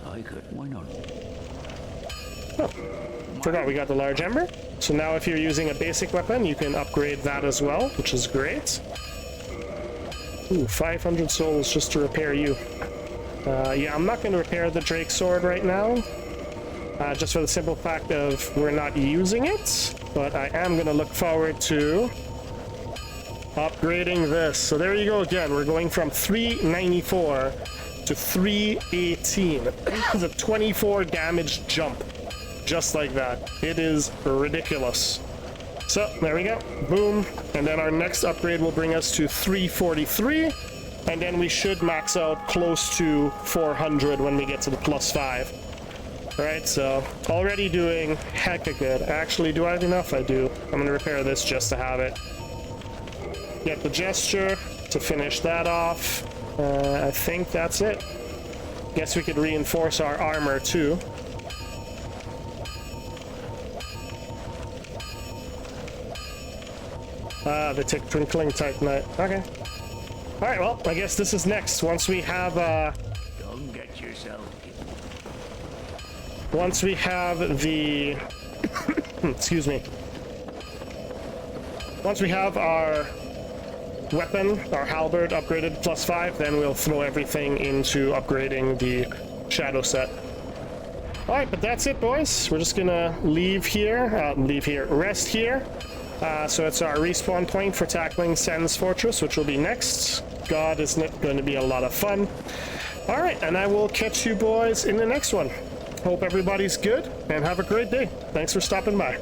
I could. Why not? Oh, forgot we got the Large Ember. So now if you're using a basic weapon, you can upgrade that as well, which is great. Ooh, 500 souls just to repair you. Yeah, I'm not going to repair the Drake Sword right now, just for the simple fact of we're not using it, but I am going to look forward to upgrading this. So there you go again. We're going from 394 to 318. It's a 24 damage jump. Just like that. It is ridiculous. So there we go. Boom. And then our next upgrade will bring us to 343. And then we should max out close to 400 when we get to the +5. Alright, so already doing hecka good. Actually, do I have enough? I do. I'm going to repair this just to have it. Get the gesture to finish that off. I think that's it. Guess we could reinforce our armor too. The twinkling titanite. Okay. Alright, well, I guess this is next. Once we have, Don't get yourself. once we have the... excuse me. Once we have our weapon, our halberd upgraded +5, then we'll throw everything into upgrading the shadow set. Alright, but that's it, boys. We're just gonna rest here. So it's our respawn point for tackling Sen's Fortress, which will be next. God, isn't it going to be a lot of fun. Alright, and I will catch you boys in the next one. Hope everybody's good, and have a great day. Thanks for stopping by.